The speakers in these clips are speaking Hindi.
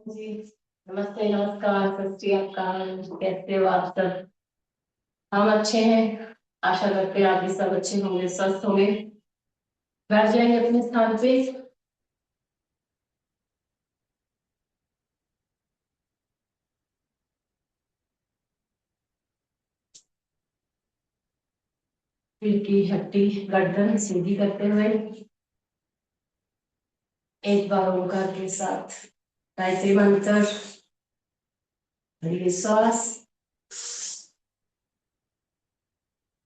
जी। नमस्ते, नमस्कार, सत श्री अकाल। कैसे हो आप सब? हम अच्छे हैं। आशा करते हैं आप भी सब अच्छे होंगे, स्वस्थ होंगे। बैठ जाएंगे अपने स्थान पे। दिल की हड्डी गर्दन सीधी करते हुए एक बार ओंकार के साथ गायत्री मंत्र, भरिए श्वास।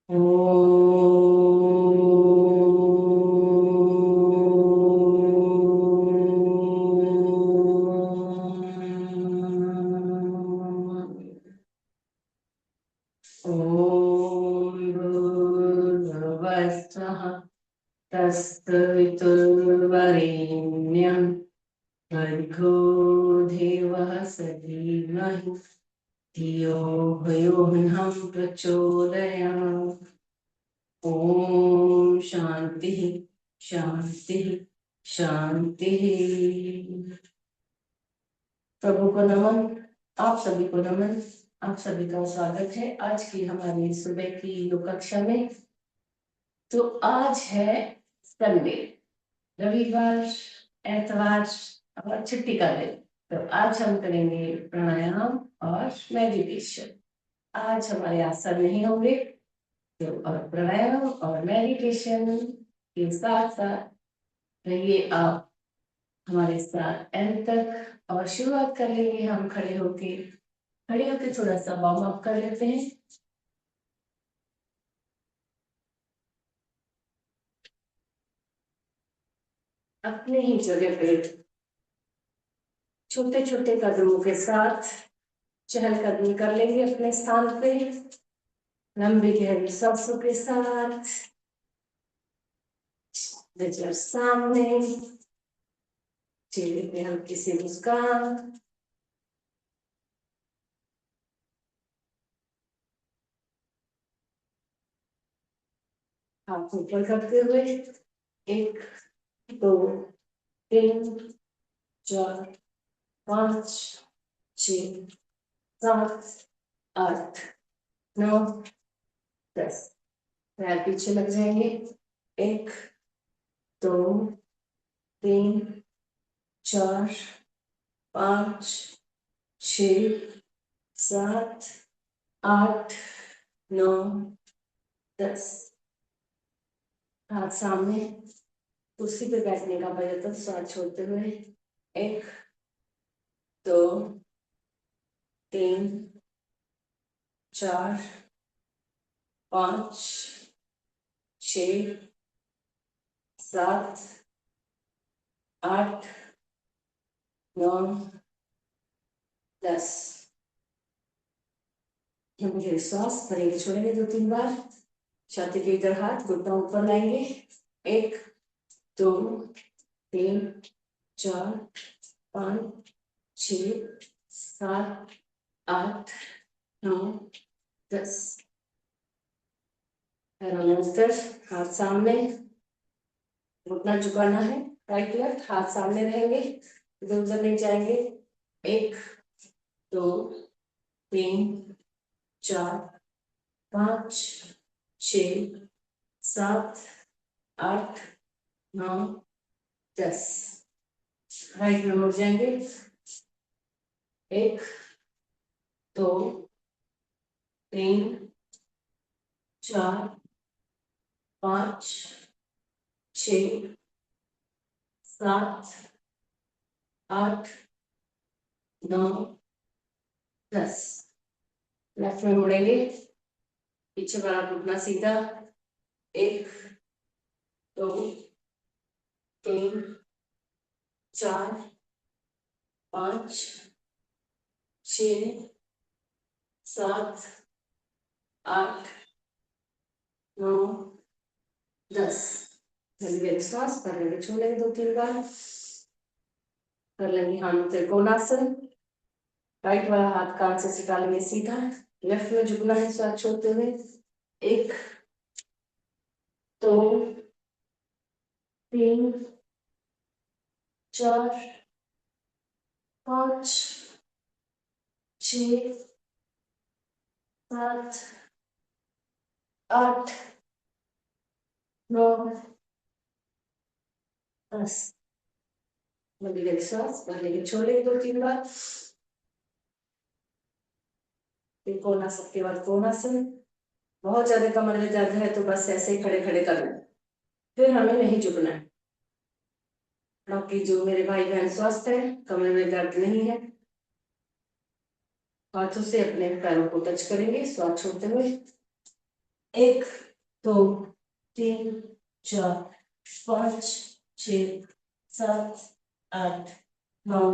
ओम भूर्भुवस्सुः तत्सवितुर्वरेण्यं भर्गो देवः स धीमहि धियो यो नः प्रचोदयात्। ओम शांति शांति शांति। प्रभु को नमन। आप सभी को नमन। आप सभी का स्वागत है आज की हमारी सुबह की योग कक्षा में। तो आज है संडे, रविवार, एतवार और छुट्टी का दिन। तो आज हम करेंगे प्राणायाम और मेडिटेशन। आज हमारे आसन नहीं होंगे। तो और प्राणायाम और मेडिटेशन के साथ साथ रहिए आप हमारे साथ एंड तक। और शुरुआत कर लेंगे हम खड़े होके थोड़ा सा वार्म अप कर लेते हैं। अपने ही जगह पे छोटे छोटे कदमों के साथ चहलकदमी कर लेंगे अपने स्थान पे, लंबी गहरी सांसों के साथ। नजर सामने, चेहरे पे हल्की सी मुस्कान। हाथ ऊपर करते हुए 1 2 3 4 5 6 7 8 9 10। पैर पीछे लग जाएंगे। 1 2 3 4 5 6 7 8 9 10। हाथ सामने, कुर्सी पे बैठने का प्रयत्न श्वास छोड़ते हुए 1 2 3 4 5 6 7 8 9 10। धीरे श्वास भरेंगे, छोड़ेंगे 2 3 बार। छाती के इधर हाथ, घुटना ऊपर लाएंगे। 1 2 3 4 5 6 7 8 9 10। नमस्कार। हाथ सामने, घुटना झुकाना है। राइट लेफ्ट, हाथ सामने रहेंगे, इधर उधर नहीं जाएंगे। 1 2 3 4 5 6 7 8 9 10। राइट में मुड़ जाएंगे। 1 2 3 4 5 6 7 8 9 10। लेफ्ट में मुड़ेंगे, पीछे वाला घुटना सीधा। 1 2 3 4 5 6 7 8 9 10। जल्दी श्वास कर लेंगे, छोड़ेंगे 2 3 बार। कर लेंगे हम त्रिकोणासन। राइट वाला हाथ कान से सिखा लेंगे सीधा। लेफ्ट में झुकना है श्वास छोड़ते हुए। 1 2 3 4 5 6 7 8 9 10। लंबी सांस पहले छोड़ेंगे 2-3 बार। फिर कोणासन के बाद कोणासन। बहुत ज्यादा कमर में दर्द है तो बस ऐसे ही खड़े खड़े करना है, फिर हमें नहीं झुकना है। बाकी जो मेरे भाई बहन स्वस्थ है, कमर में दर्द नहीं है, हाथों से अपने पैरों को टच करेंगे श्वास छोड़ते हुए। 1 2 3 4 5 6 7 8 9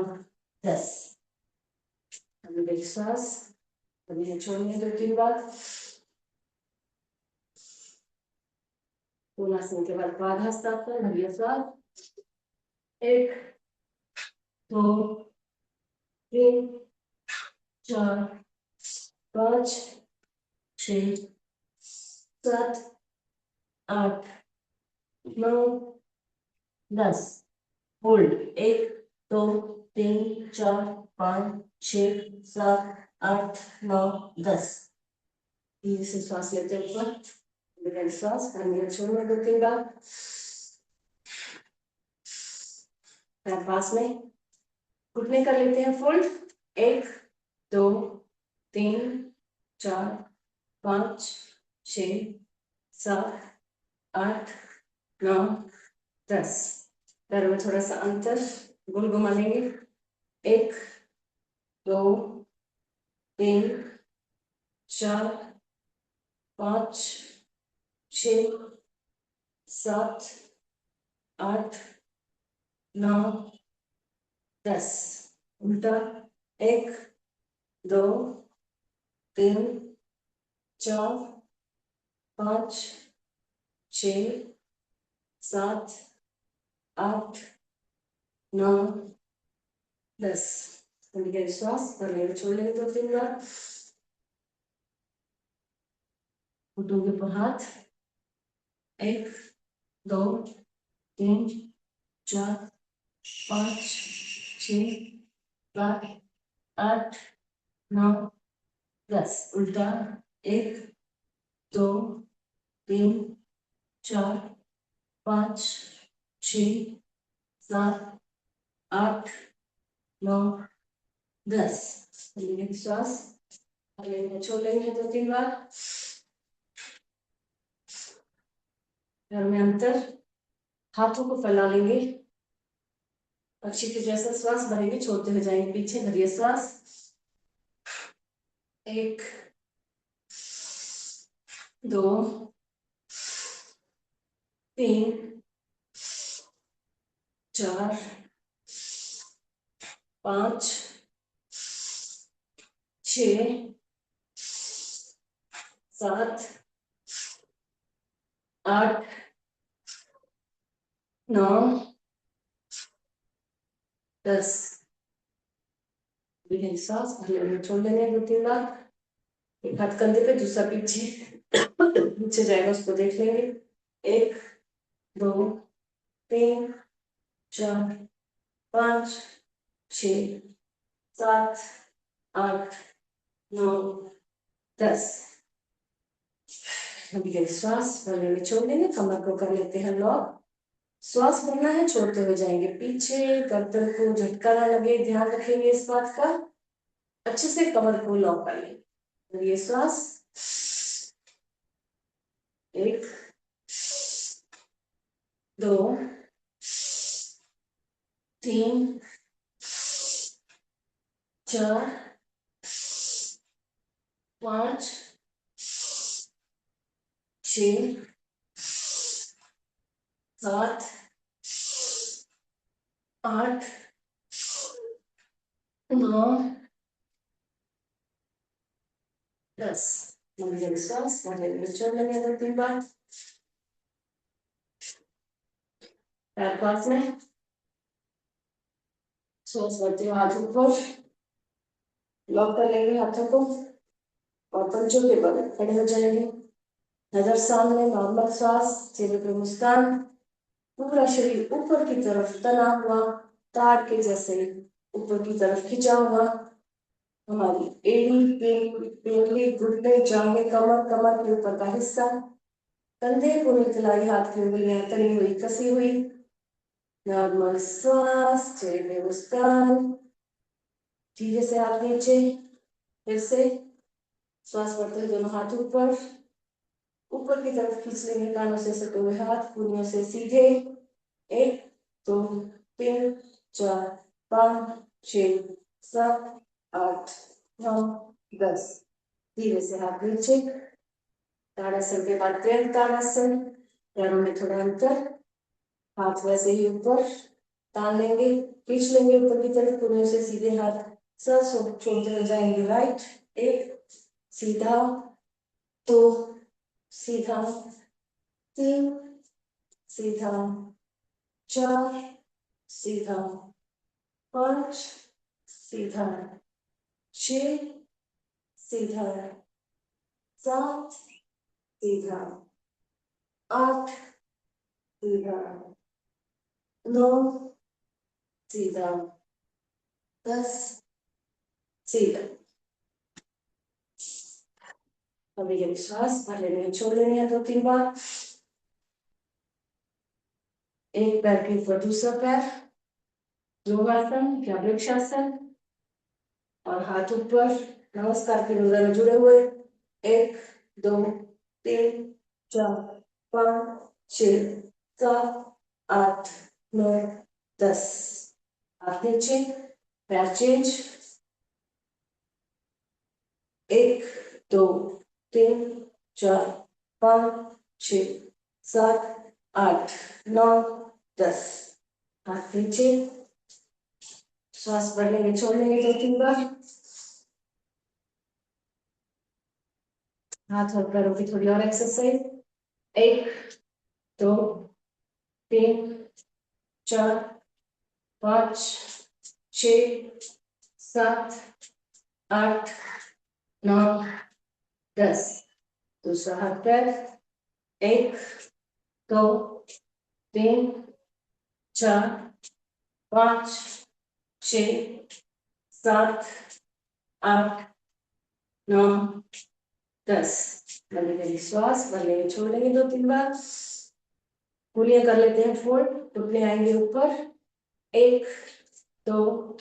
10। लंबी सांस अभी छोड़िए 2-3 बार। कोणासन के बाद बाधास्तासन लंबी सांस। 1 2 3 4 5 6 7 8 9 10। होल्ड 1 2 3 4 5 6 7 8 9 10। धीरे से श्वास लेते ऊपर, बिना श्वास करने छोड़ने 2-3 बार। पैर पास में, घुटने कर लेते हैं फोल्ड। 1 2 3 4 5 6 7 8 9 10। पैरों में थोड़ा सा अंतर, गोल घुमा लेंगे। 1 2 3 4 5 6 7 8 9 10। उल्टा। 1 2 3 4 5 6 7 8 9 10। श्वास भर छोड़ लेंगे 2-3 बार। घुटनों के ऊपर हाथ। 1 2 3 4 5 6 7 8 9 10। उल्टा। 1 2 3 4 5 6 7 8 9 10। श्वास छोड़ लेंगे 2-3 बार। घर में अंतर, हाथों को फैला लेंगे, पक्षी के जैसा श्वास भरेंगे, छोड़ते हुए जाएंगे पीछे। भरिए श्वास। 1 2 3 4 5 6 7 8 9 10। सांस छोड़ लेंगे 2-3 बार। एक हाथ कंधे पे, दूसरा पीछे, पीछे जाएगा उसको देख लेंगे। 1 2 3 4 5 6 7 8 9 10। अभी श्वास भरने में छोड़ देंगे, कमर को कर लेते हैं लॉक। श्वास भरना है, छोड़ते हुए जाएंगे पीछे, गर्दन को झटका ना लगे, ध्यान रखेंगे इस बात का। अच्छे से कमर को लॉक कर लेंगे। ये श्वास। 1 2 3 4 5 6 7 8 9 10। श्वास छोड़ लेंगे 2-3 बार। पैर पास में, श्वास भरते हुए हाथ ऊपर, लॉक कर लेंगे हाथों को और पंचों के बल खड़े हो जाएंगे। नजर सामने, नॉर्मल श्वास, चेहरे पे मुस्कान, पूरा शरीर ऊपर की तरफ तना हुआ, तार के जैसे ऊपर की तरफ खिंचा हुआ, हमारी एड़ी, पेंगली, घुटने, जांघें, कमर, कमर के ऊपर का हिस्सा, कंधे, पूरी तिलाई, हाथ की उंगलियां तली हुई, कसी हुई। नॉर्मल श्वास, चेहरे मुस्कान, धीरे से हाथ नीचे, फिर से श्वास बढ़ते हुए दोनों हाथ ऊपर, ऊपर की तरफ खींच लेंगे, कानों से सटे हुए हाथ, कूलियों से सीधे। 1 2 3 4 5 6 7 8 9 10। धीरे से हाथ नीचे, ताड़ासन के बाद दीर्घ ताड़ासन, पैरों में थोड़ा अंतर, हाथ वैसे ही ऊपर तान लेंगे, खींच लेंगे ऊपर की तरफ, कूलियों से सीधे हाथ सर छोड़ते हुए जाएंगे राइट। 1 सीधा, 2 सीधा, 3 सीधा, 4 सीधा, 5 सीधा, 6 सीधा, 7 सीधा, 8 सीधा, 9 सीधा, 10 सीधा। अभी ये श्वास भर लेने हैं, छोड़ लेने हैं 2-3 बार। एक पैर के ऊपर दूसरा पैर, योगासन या वृक्षासन, और हाथ ऊपर नमस्कार के मुद्रा में जुड़े हुए। 1 2 3 4 5 6 7 8 9 10। हाथ नीचे, पैर चेंज। 1 2 3 4 5 6 7 8 9 10। हाथ नीचे, श्वास भर लेंगे, छोड़ लेंगे 2-3 बार। हाथ और पैरों की थोड़ी और एक्सरसाइज। 1 2 3 4 5 6 7 8 9 10। दूसरा हाथ पैर। 1 2 3 4 5 6 7 8 9 10। बड़ी श्वास भर लेंगे, छोड़ लेंगे 2-3 बार। कुलियां कर लेते हैं फोल्ड, टुकड़े आएंगे ऊपर। 1 2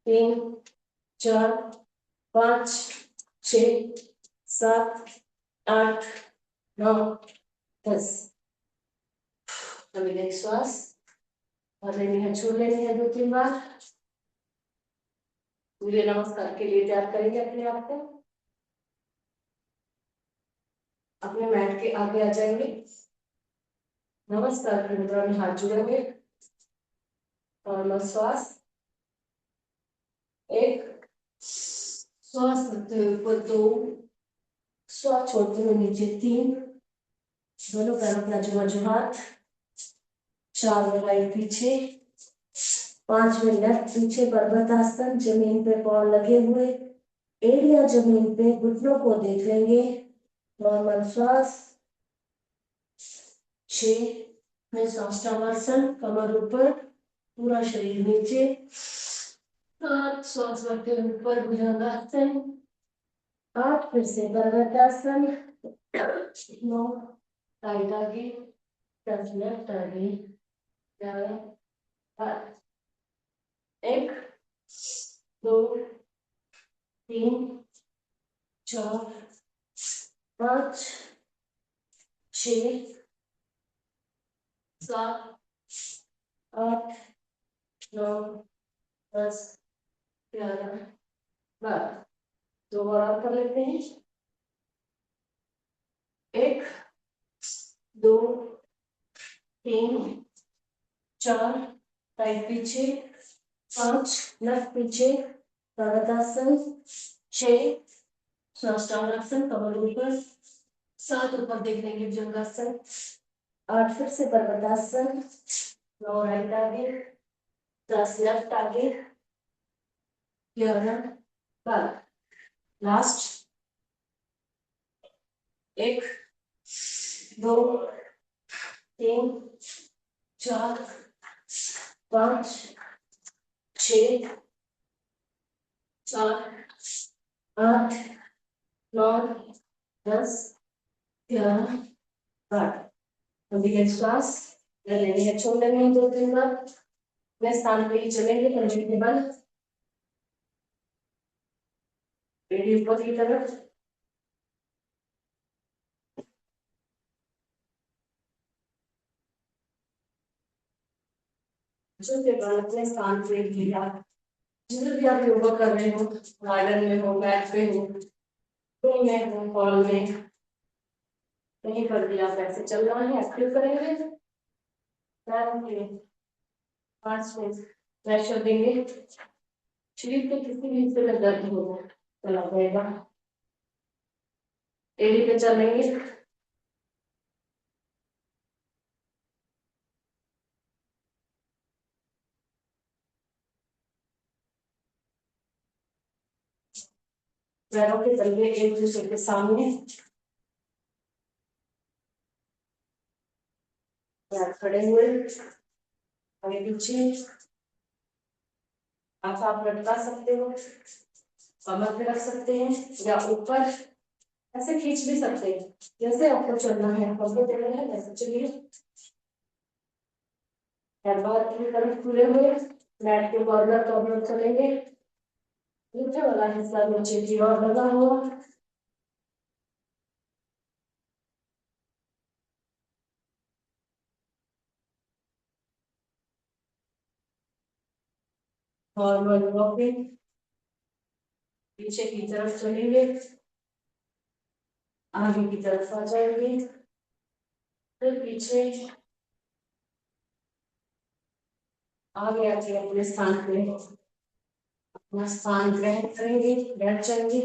3 4 5 6 7 8 9 10। अभी श्वास भर लेनी है, छोड़ लेनी है 2-3 बार। सूर्य नमस्कार के लिए तैयार करेंगे अपने आप को। अपने मैट के आगे आ जाएंगे, नमस्कार की मुद्रा में हाथ जुड़ेंगे, और श्वास। 1 श्वास करते हुए ऊपर, 2 श्वास छोड़ते हुए नीचे, 3 दोनों पैरों अपना बाजू हाथ, 4 में राइट पीछे, 5 में लेफ्ट पीछे, पर्वतासन, जमीन पे पांव लगे हुए, एड़ियां जमीन पे, घुटनों को देख लेंगे, नॉर्मल श्वास। 6 में साष्टांगासन, कमर ऊपर, पूरा शरीर नीचे। 7 श्वास भरते हुए ऊपर, भुजंगासन। 8 फिर से पर्वतासन। 9 राइट आगे, 10 लेफ्ट आगे, 11 1 2 3 4 5 6 7 8 9 10 11 12। 2 और कर लेते हैं। 1 2 3 4 राइट पीछे, 5 लेफ्ट पीछे, पर्वतासन। 6 साष्टांगासन, कमर ऊपर। 7 ऊपर देख लेंगे, भुजंगासन। 8 फिर से पर्वतासन। 9 राइट आगे, 10 लेफ्ट आगे, 11 12। लास्ट। 1 2 3 4 5 6 4, 8, 9, 10, 11, 12। अभी एक श्वास ले लेनी है, छोड़ लेनी है 2-3 बार। अपने स्थान पे ही चलेंगे, पंजे के बल एड़ी ऊपर की तरफ। के बाद अपने स्थान पे ही आप जिधर भी आप योगा कर रहे हो, गार्डन में हो, बैठ पे हो, रूम में हो, हॉल में, कहीं पर भी आप ऐसे चलना है, एक्टिव करेंगे। 5 मिनट प्रेशर देंगे, शरीर के किसी भी हिस्से में दर्द हो चला जाएगा। एड़ी पे चलेंगे, पैरों के तलवे एक दूसरे के सामने, पैर खड़े हुए, आगे पीछे। आप लटका सकते हो, कमर पे रख सकते हैं या ऊपर ऐसे खींच भी सकते हैं, जैसे आपको चलना है, कंफर्टेबल है वैसे चलिए। बाहर की तरफ खुले हुए, मैट के कॉर्नर कॉर्नर चलेंगे, नीचे वाला हिस्सा नीचे की ओर लगा हुआ। नॉर्मल वॉकिंग, पीछे की तरफ चलेंगे, आगे की तरफ आ जाएंगे, फिर पीछे, आगे आके अपने स्थान पे अपना स्थान ग्रहण करेंगे, बैठ जाएंगे।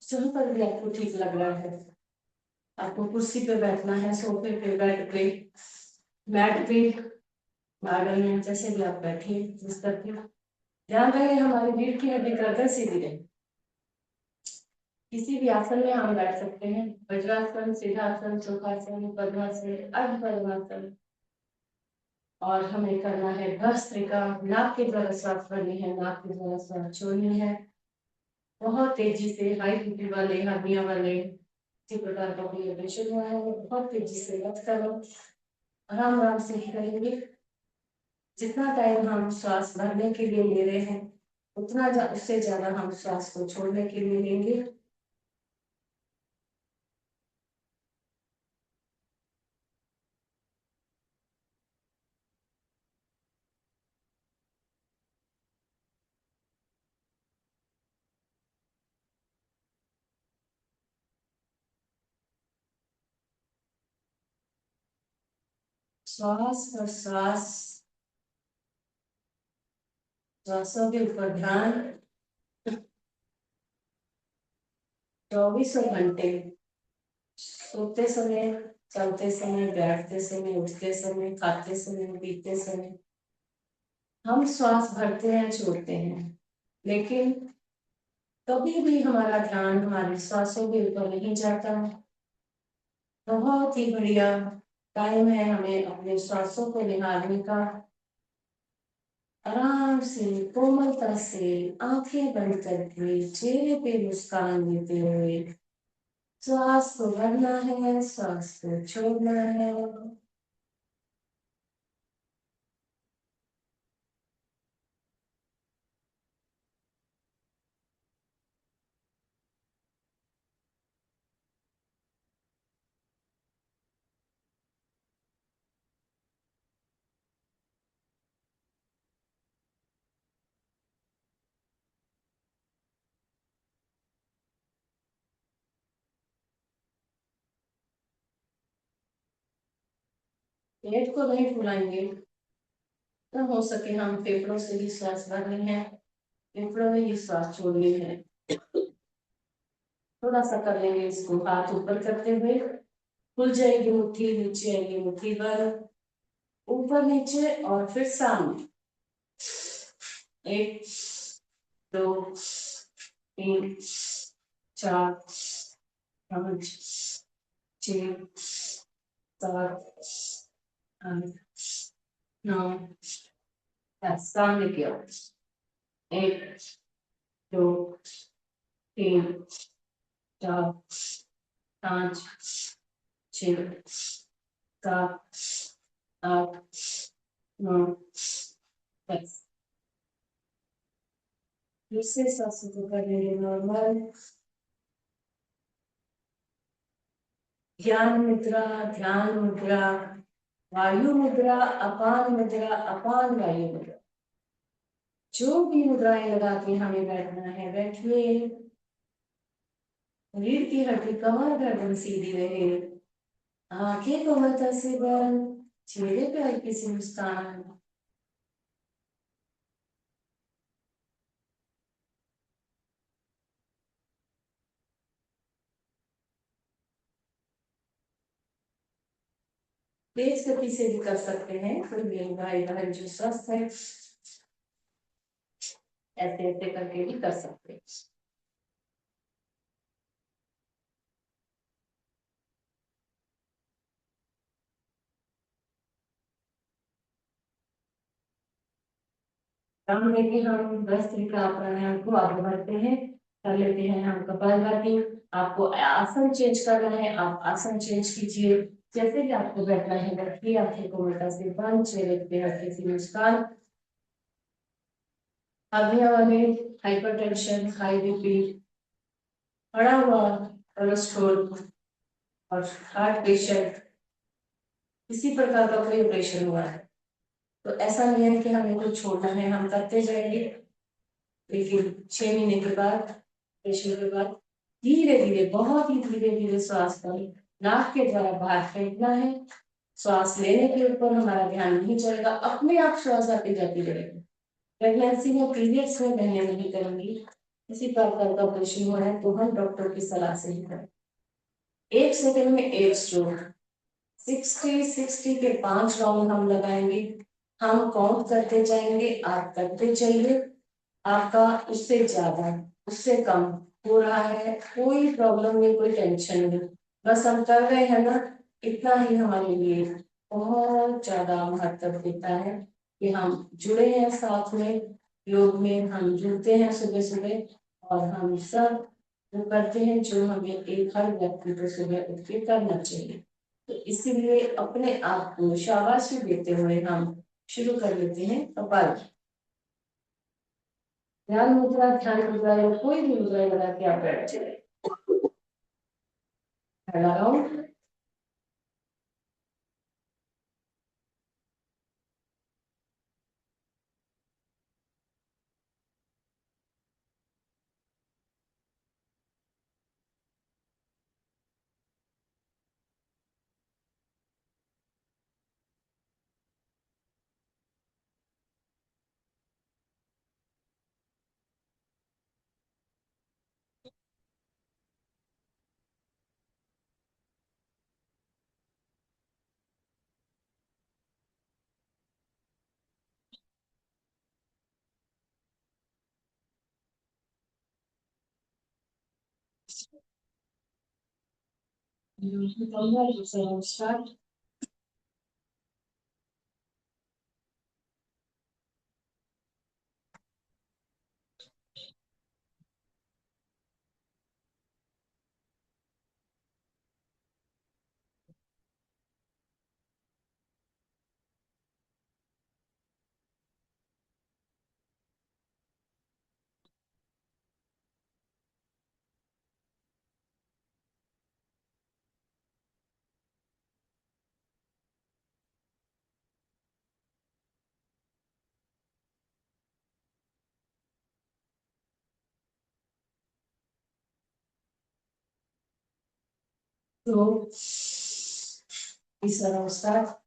जहाँ पर भी आपको ठीक लग रहा है, आपको कुर्सी पे बैठना है, सोफे पे, बेड पे, मैट पे, गार्डन में, जैसे भी आप बैठे जिस तरह। ध्यान रहे हमारी रीढ़ की हड्डी गर्दन सीधी रहे। किसी भी आसन में हम बैठ सकते हैं, वज्रासन, सिद्धासन, सुखासन, पद्मासन, अर्ध पद्मासन। और हमें करना है भस्त्रिका, नाक के द्वारा सांस भरनी है, नाक के द्वारा सांस छोड़नी है। बहुत तेजी से, हाई बीपी वाले, हड्डियां वाले, किसी प्रकार का कोई ऑपरेशन हुआ है, बहुत तेजी से मत करो, आराम आराम से ही करेंगे। जितना टाइम हम श्वास भरने के लिए ले रहे हैं, उतना उससे ज्यादा हम श्वास को छोड़ने के लिए लेंगे। श्वास और श्वास, श्वासों के ऊपर ध्यान। 24 घंटे, सोते समय, चलते समय, बैठते समय, उठते समय, खाते समय, पीते समय, हम श्वास भरते हैं, छोड़ते हैं, लेकिन कभी भी हमारा ध्यान हमारी सांसों के ऊपर नहीं जाता। बहुत ही बढ़िया टाइम है हमें अपने सांसों को निहारने का। आराम से, कोमलता से, आंखें बंद करके, चेहरे पे मुस्कान देते हुए श्वास को भरना है, श्वास को छोड़ना है। पेट को नहीं फुलाएंगे, तो हो सके हम फेफड़ों से ही श्वास भरनी है, फेफड़ों में ही श्वास छोड़नी है। थोड़ा सा कर लेंगे इसको, हाथ ऊपर करते हुए, खुल जाएगी मुट्ठी, नीचे आएगी मुट्ठी भर, ऊपर नीचे और फिर सामने। एक, दो, तीन, चार, पाँच, छः, सात, आठ, नौ, 10। सामने की ओर। एक, दो, तीन, चार, पाँच, छः, सात, आठ, नौ, 10। दूसरे सांसों को करेंगे नॉर्मल। ध्यान मुद्रा, ध्यान मुद्रा, वायु मुद्रा, अपान मुद्रा, अपान वायु मुद्रा। जो भी मुद्राएं लगा के हमें बैठना है बैठिए। रीढ़ की हड्डी, कमर गर्दन सीधी रहे। आंखें कोमलता से बंद, चेहरे पे हल्की सी मुस्कान। तेज गति से भी कर सकते हैं, कोई मेरे भाई बहन जो स्वस्थ है ऐसे ऐसे करके भी कर सकते हैं। काम लेके हम भस्त्रिका प्राणायाम को आगे बढ़ते हैं। कर लेते हैं हम कपालभाति। आपको आसन चेंज करना है, आप आसन चेंज कीजिए। जैसे भी आपको बैठना है बैठिए, आंखें को उल्टा से बंद, चेहरे पे हल्की सी मुस्कान। आगे वाले हाइपरटेंशन, हाई बीपी, बढ़ा हुआ कोलेस्ट्रॉल और हार्ट पेशेंट, किसी प्रकार का कोई ऑपरेशन हुआ है तो ऐसा नहीं है कि हमें कुछ छोड़ना है, हम करते जाएंगे। लेकिन 6 महीने के बाद, ऑपरेशन के बाद धीरे धीरे, बहुत ही धीरे धीरे श्वास को नाक के द्वारा बाहर फेंकना है। श्वास लेने के ऊपर हमारा ध्यान नहीं जाएगा, अपने आप श्वास आती जाती रहेगी। प्रेगनेंसी में, पीरियड्स में बहने नहीं करेंगी। किसी प्रकार का ऑपरेशन हो रहा है तो हम डॉक्टर की सलाह से ही करें। 1 सेकंड में 1 स्ट्रोक। 60 के 5 राउंड हम लगाएंगे। हम काउंट करते जाएंगे, आप करते जाइए। आपका उससे ज्यादा, उससे कम हो रहा है, कोई प्रॉब्लम नहीं, कोई टेंशन नहीं, बस हम कर रहे हैं ना, इतना ही हमारे लिए बहुत ज्यादा महत्व देता है कि हम जुड़े हैं साथ में। योग में हम जुड़ते हैं सुबह सुबह और हम सब वो करते हैं जो हमें एक हर व्यक्ति को सुबह उठ के करना चाहिए। तो इसीलिए अपने आप को शाबाशी देते हुए हम शुरू कर लेते हैं कपाल। ध्यान मुद्रा या कोई भी मुद्रा लगा के आप बैठ जाए। लगाओ। स्टार्ट। तो तीसरा स्टार्ट।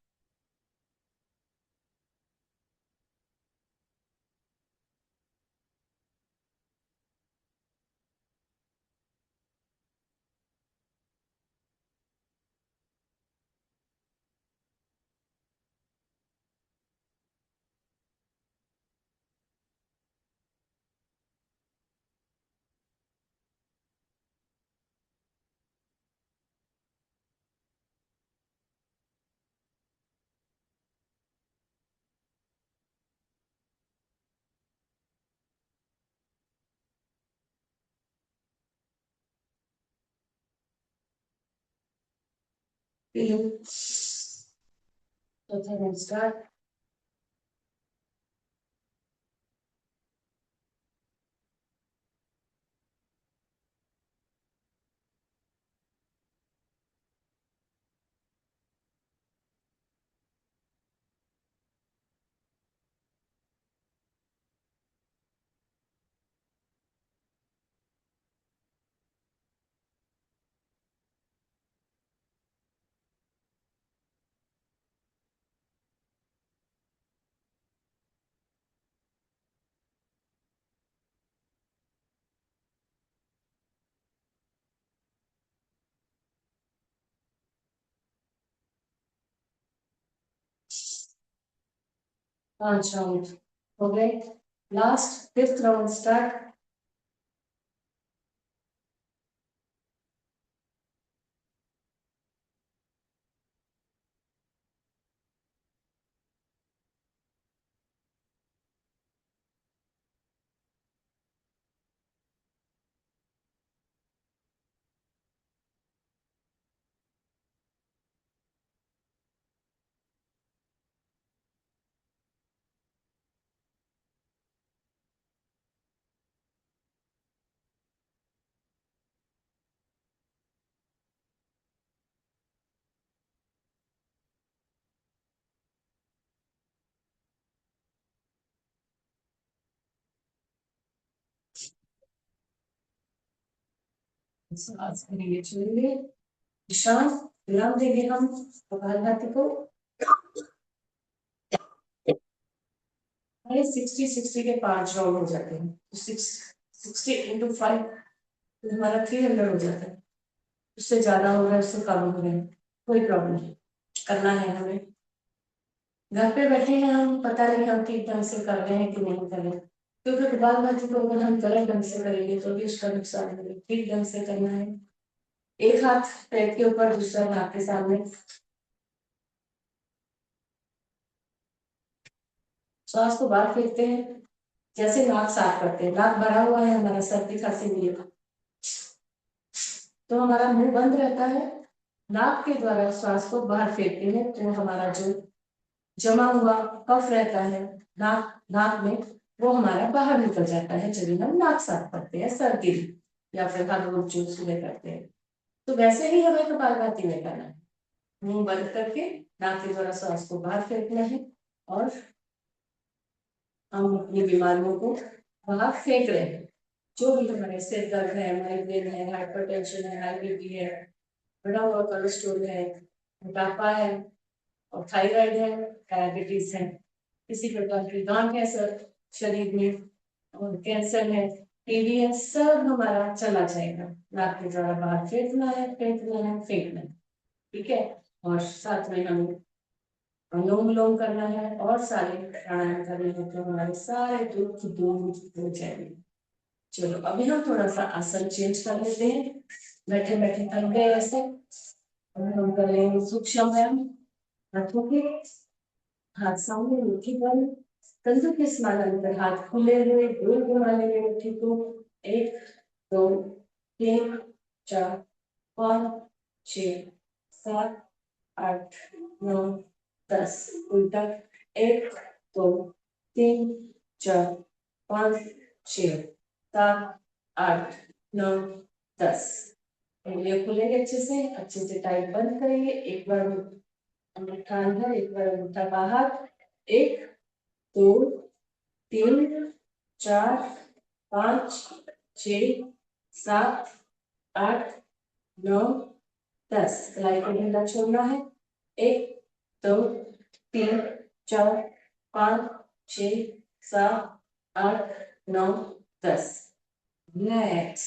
चौथा स्टार्ट। पांच राउंड हो गए। Last 5th round start. आज करेंगे चलिए निशान विराम देंगे हम कपालभाति को। 60 के 5 राउंड हो जाते हैं तो 60 into 5 तो हमारा 300 हो जाता है। उससे ज्यादा हो रहा है उससे कम हो रहा है कोई प्रॉब्लम नहीं, करना है हमें। घर पे बैठे हैं हम, पता नहीं हम ठीक ढंग से कर रहे हैं कि नहीं कर रहे हैं, क्योंकि कपालभाति को अगर हम गलत ढंग से करेंगे तो भी उसका नुकसान है। ठीक ढंग से करना है। एक हाथ पैर के ऊपर, दूसरा नाक के सामने। श्वास को बाहर फेंकते हैं जैसे नाक साफ करते हैं। नाक भरा हुआ है हमारा, सर्दी खांसी भी है तो हमारा मुंह बंद रहता है। नाक के द्वारा श्वास को बाहर फेंकते हैं तो हमारा जो जमा हुआ कफ रहता है नाक नाक में वो हमारा बाहर निकल जाता है जब हम नाक साफ करते हैं, सर्दी या फिर हाथ मुंह जो सुबह करते हैं। तो वैसे ही हमें कपालभाति में करना है। मुंह बंद करके नाक के द्वारा श्वास को बाहर फेंकना है और हम अपनी बीमारियों को बाहर फेंक रहे हैं। जो भी हमारे सिर दर्द है, माइग्रेन है, हाइपरटेंशन है, हाई बीपी है, बढ़ा हुआ कोलेस्ट्रॉल है, मोटापा है और थायराइड है, डायबिटीज है, किसी प्रकार की गांठ है सर शरीर में और कैंसर है, टीबी है, सब हमारा चला जाएगा। नाक के द्वारा बाहर फेंकना है, फेंकना है, फेंकना है। ठीक है। और साथ में हमें अनुलोम विलोम करना है और सारे प्राणायाम करने हैं तो हमारे सारे दुख दूर हो जाएंगे। चलो अभी हम थोड़ा सा आसन चेंज कर लेते हैं। बैठे बैठे थक गए ऐसे, और हम कर लेंगे सूक्ष्म व्यायाम। हाथों के हाथ सामने, मुट्ठी बंद, कंधों के समानांतर हाथ खुले हुए गोल घुमा लेंगे मुट्ठी को। 1 2 3 4 5 6 7 8 9 10 उल्टा। 1 2 3 4 5 6 7 8 9 10। उंगलियां खुलेंगे अच्छे से टाइट बंद करेंगे। एक बार अंगूठा अंदर, एक बार अंगूठा बाहर। 1 2 3 4 5 6 7 8 9 10। कलाई को ढीला छोड़ना है। 1 2 3 4 5 6 7 8 9 10। रिलैक्स,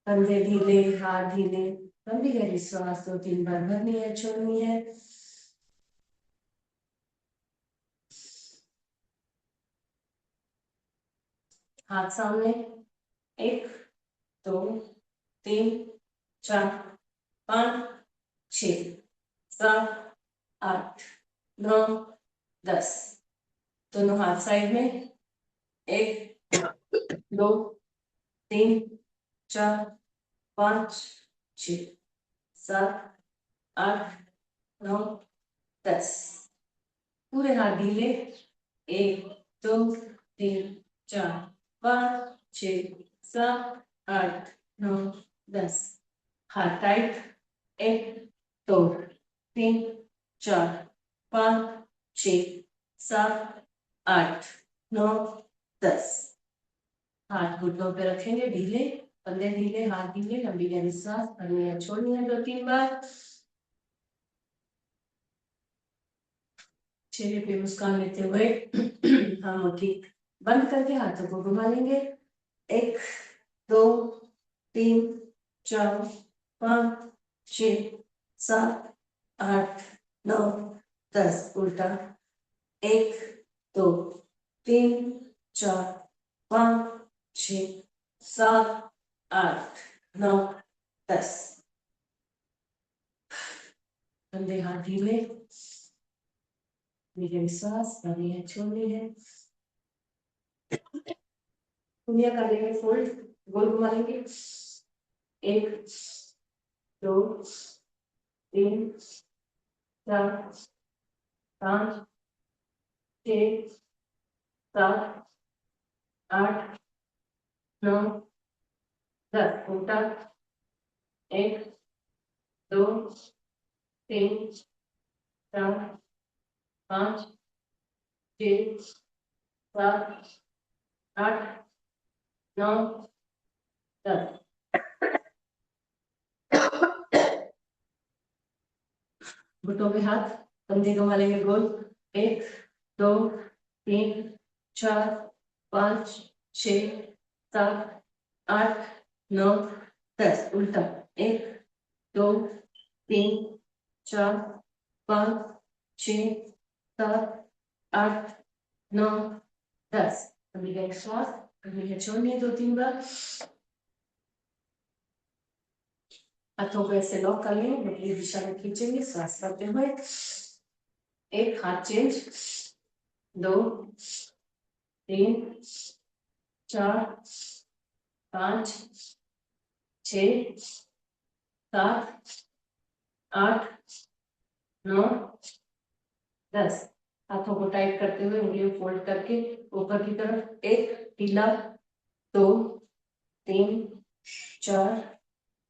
कंधे ढीले, हाथ ढीले। लंबी गहरी श्वास 2-3 बार भरनी है, छोड़नी है। हाथ सामने। 1 2 3 4 5 6 7 8 9 10। दोनों हाथ साइड में। 1 2 3 4 5 6 7 8 9 10। पूरे हाथ ढीले। 1 2 3 4 5 6 7 8 9 10। हाथ टाइट। 1 2 3 4 5 6 7 8 9 10। हाथ घुटनों पे रखेंगे ढीले। कंधे ढीले, हाथ ढीले, लंबी गहरी सांस भरनी है, छोड़नी है 2-3 बार। चेहरे पे मुस्कान लेते हुए हम मुट्ठी बंद करके हाथों को घुमा लेंगे। 1 2 3 4 5 6 7 8 9 10। उल्टा। 1 2 3 4 5 6 7 8 9 10। कंधे हाथ ढीले, मीडियम सांस भरनी है, छोड़नी है। उंगलियां कर लेंगे फोल्ड, गोल घुमा लेंगे। 1 2 3 4 5 6 7 8 9 10। उल्टा। 1 2 3 4 5 6 7 8 9 10। घुटनों पे हाथ, कंधे घुमा लेंगे गोल। 1 2 3 4 5 6 7 8 9 10। उल्टा। 1 2 3 4 5 6 7 8 9 10। अभी का श्वास अभी है, छोड़नी है 2-3 बार। हाथों को ऐसे लॉक कर लेंगे, बदली दिशा में खींचेंगे सांस करते हुए। 1 हाथ चेंज। 2 3 4 5 6 7 8 9 10। हाथों को टाइट करते हुए उंगलियों फोल्ड करके ऊपर की तरफ। 1 ढीला, 2 3 4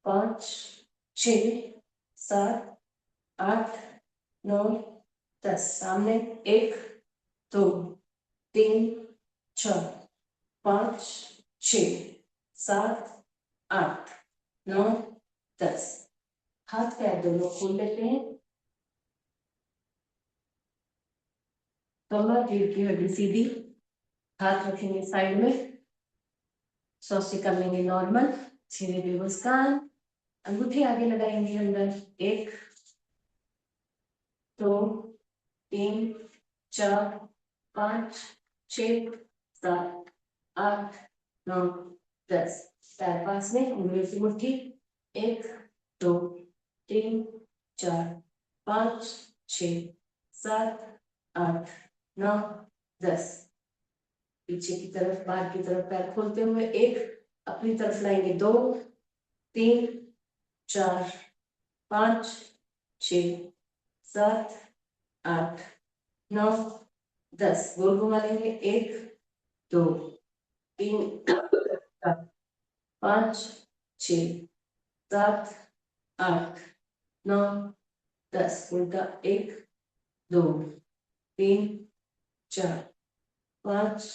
5 6 7 8 9 10। सामने। 1 2 3 4 5 6 7 8 9 10। हाथ पैर दोनों खोल लेते हैं। कमर रीढ़ की हड्डी सीधी, हाथ रखेंगे साइड में। सांसें कर लेंगे नॉर्मल। चेहरे पे मुस्कान, अंगूठी आगे लगाएंगे अंदर। 1 2 3 4 5 6 7 8 9 10। पैर पास में, उंगलियों की मुट्ठी। 1 2 3 4 5 6 7 8 9 10। पीछे की तरफ, बाहर की तरफ पैर खोलते हुए 1 अपनी तरफ लाएंगे। 2 3 4 5 6 7 8 9 10। गोल घुमा लेंगे। 1 2 3 4 5 6 7 8 9 10। उल्टा। 1 2 3 4 5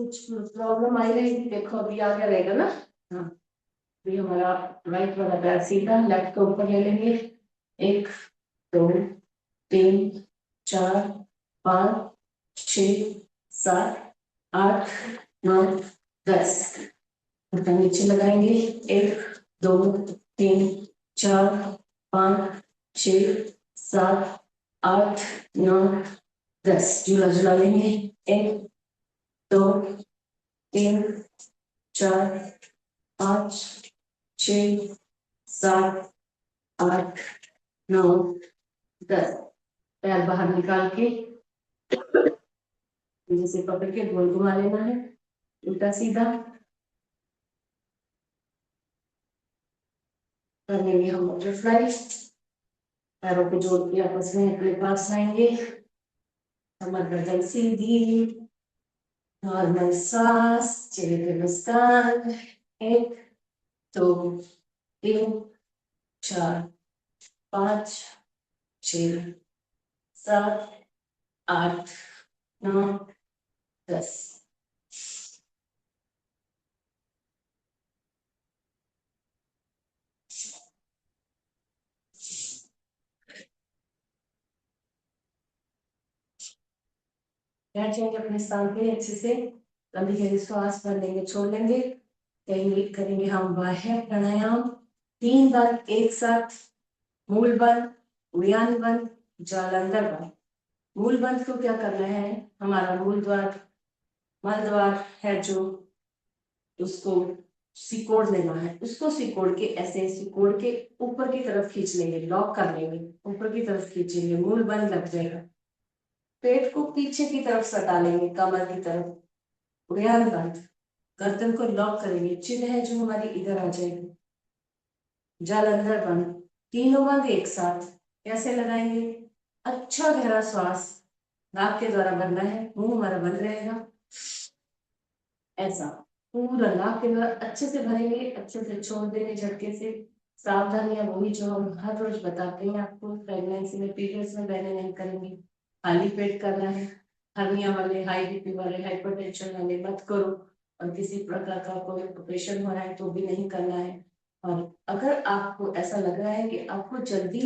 कुछ प्रॉब्लम आई रहेगी, देखो अभी आ गया रहेगा ना। हाँ, अभी हमारा राइट वाला पैर सीधा, लेफ्ट को ऊपर ले लेंगे। 1 2 3 4 5 6 7 8 9 10। नीचे लगाएंगे। 1 2 3 4 5 6 7 8 9 10। झूला झूला लेंगे। 1 2 3 4 5 6 7 8 9 10। पैर बाहर निकाल के जैसे पकड़ के गोल घुमा लेना है, उल्टा सीधा कर लेंगे हम बटरफ्लाई। पैरों को जोड़ के आपस में अपने पास आएंगे। कमर गर्दन सीधी, नॉर्मल सांस, चेहरे पे मुस्कान। 1 2 3 4 5 6 7 8 9 10। बैठ जाएंगे अपने स्थान पे अच्छे से। लंबी गहरी श्वास भर लेंगे, छोड़ लेंगे। करेंगे हम बाह्य प्राणायाम 3 बार एक साथ। मूल बंद, उड़ान बंद, जालंधर बंद। मूल बंद को क्या करना है, हमारा मूल द्वार मल द्वार है जो, उसको सिकोड़ लेना है। उसको सिकोड़ के ऐसे सिकोड़ के ऊपर की तरफ खींच लेंगे, लॉक कर लेंगे, ऊपर की तरफ खींचेंगे, मूल बंद लग जाएगा। पेट को पीछे की तरफ सटा लेंगे, कमर की तरफ। उड़ान बंद, गर्दन को लॉक करेंगे, चिन्ह है जो हमारी इधर आ जाएगी। जालंधर बंद, तीनों बंद एक साथ। कैसे लगाएंगे, अच्छा गहरा श्वास नाक के द्वारा भरना है, मुंह हमारा बंद रहेगा। ऐसा पूरा नाक के द्वारा अच्छे से भरेंगे, अच्छे से छोड़ देंगे झटके से। सावधानियां वही जो हम हर रोज बताते हैं आपको, प्रेगनेंसी में पीरियड्स में बहने नहीं करेंगे। खाली पेट करना है। हर्निया वाले, हाई बीपी वाले, हाइपरटेंशन वाले मत करो। और किसी प्रकार का कोई ऑपरेशन हो रहा है तो भी नहीं करना है। और अगर आपको ऐसा लग रहा है कि आपको जल्दी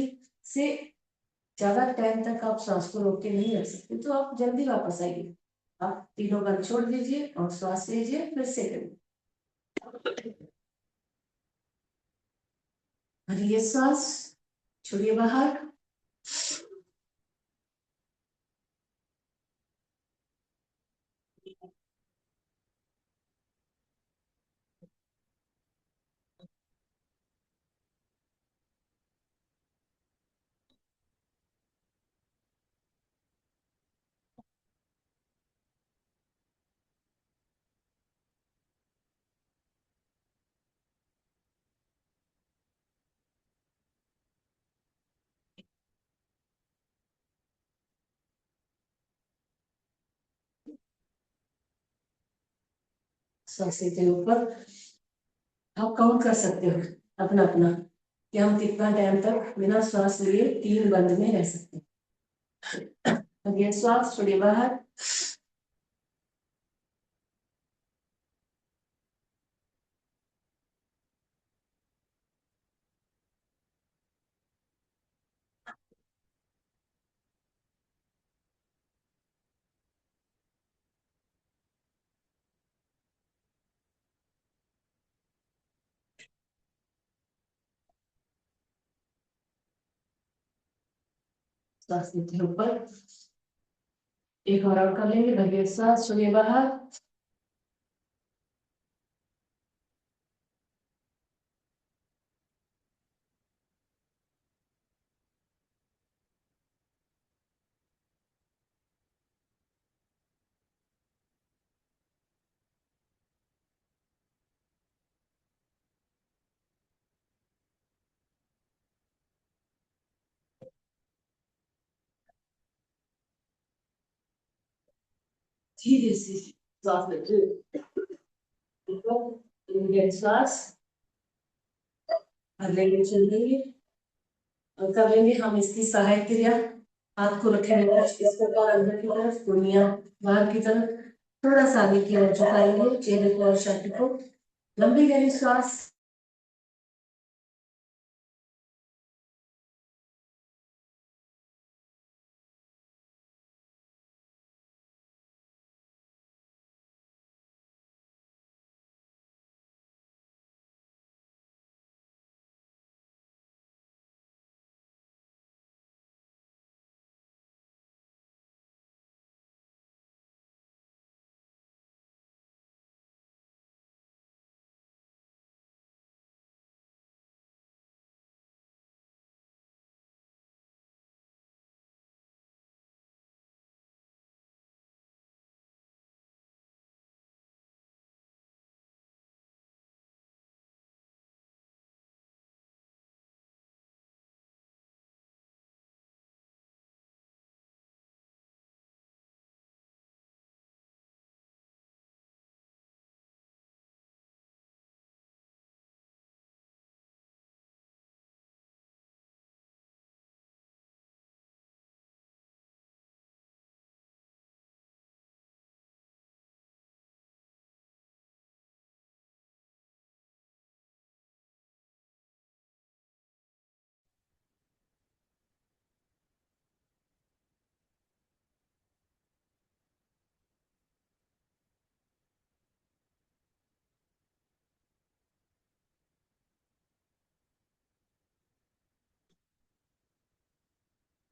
से ज्यादा टाइम तक आप सांस को रोक के नहीं रख सकते, तो आप जल्दी वापस आइए। आप तीनों बंद छोड़ दीजिए और श्वास लीजिए, फिर से करिए। भरिए श्वास, छोड़िए बाहर। सांस लेते ऊपर। आप काउंट कर सकते हो अपना अपना कि हम कितना टाइम तक बिना श्वास लिए 3 बंद में रह सकते हैं। भरिए श्वास, छोड़िए बाहर। सांस लेते ऊपर। एक और कर लेंगे। भरिए श्वास, छोड़िए बाहर। धीरे से श्वास लेते ऊपर। लेंगे श्वास, और लेंगे, चल देंगे। और करेंगे हम इसकी सहायक क्रिया। हाथ को रखे रहेगा इस प्रकार अंदर की तरफ, दुनिया बाहर की तरफ। थोड़ा सा आगे की ओर झुकाइए चेहरे को और छाती को। लंबी गहरी सांस।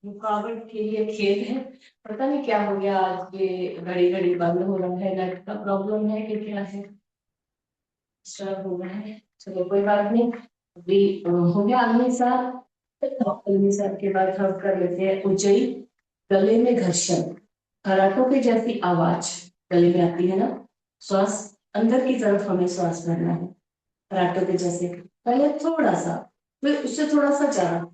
रुकावट के लिए खेद है। पता नहीं क्या हो गया आज, ये घड़ी घड़ी बंद हो रहा है, नेट का प्रॉब्लम है कि क्या है, डिस्टर्ब हो रहा है। चलो कोई बात नहीं। अभी हो गया अगले साल। अगले साल के बाद हम कर लेते हैं ऊंचाई। गले में घर्षण। खराटों की जैसी आवाज गले में आती है ना। श्वास अंदर की तरफ हमें श्वास भरना है। कराटे के जैसे पहले थोड़ा सा, फिर उससे थोड़ा सा ज्यादा,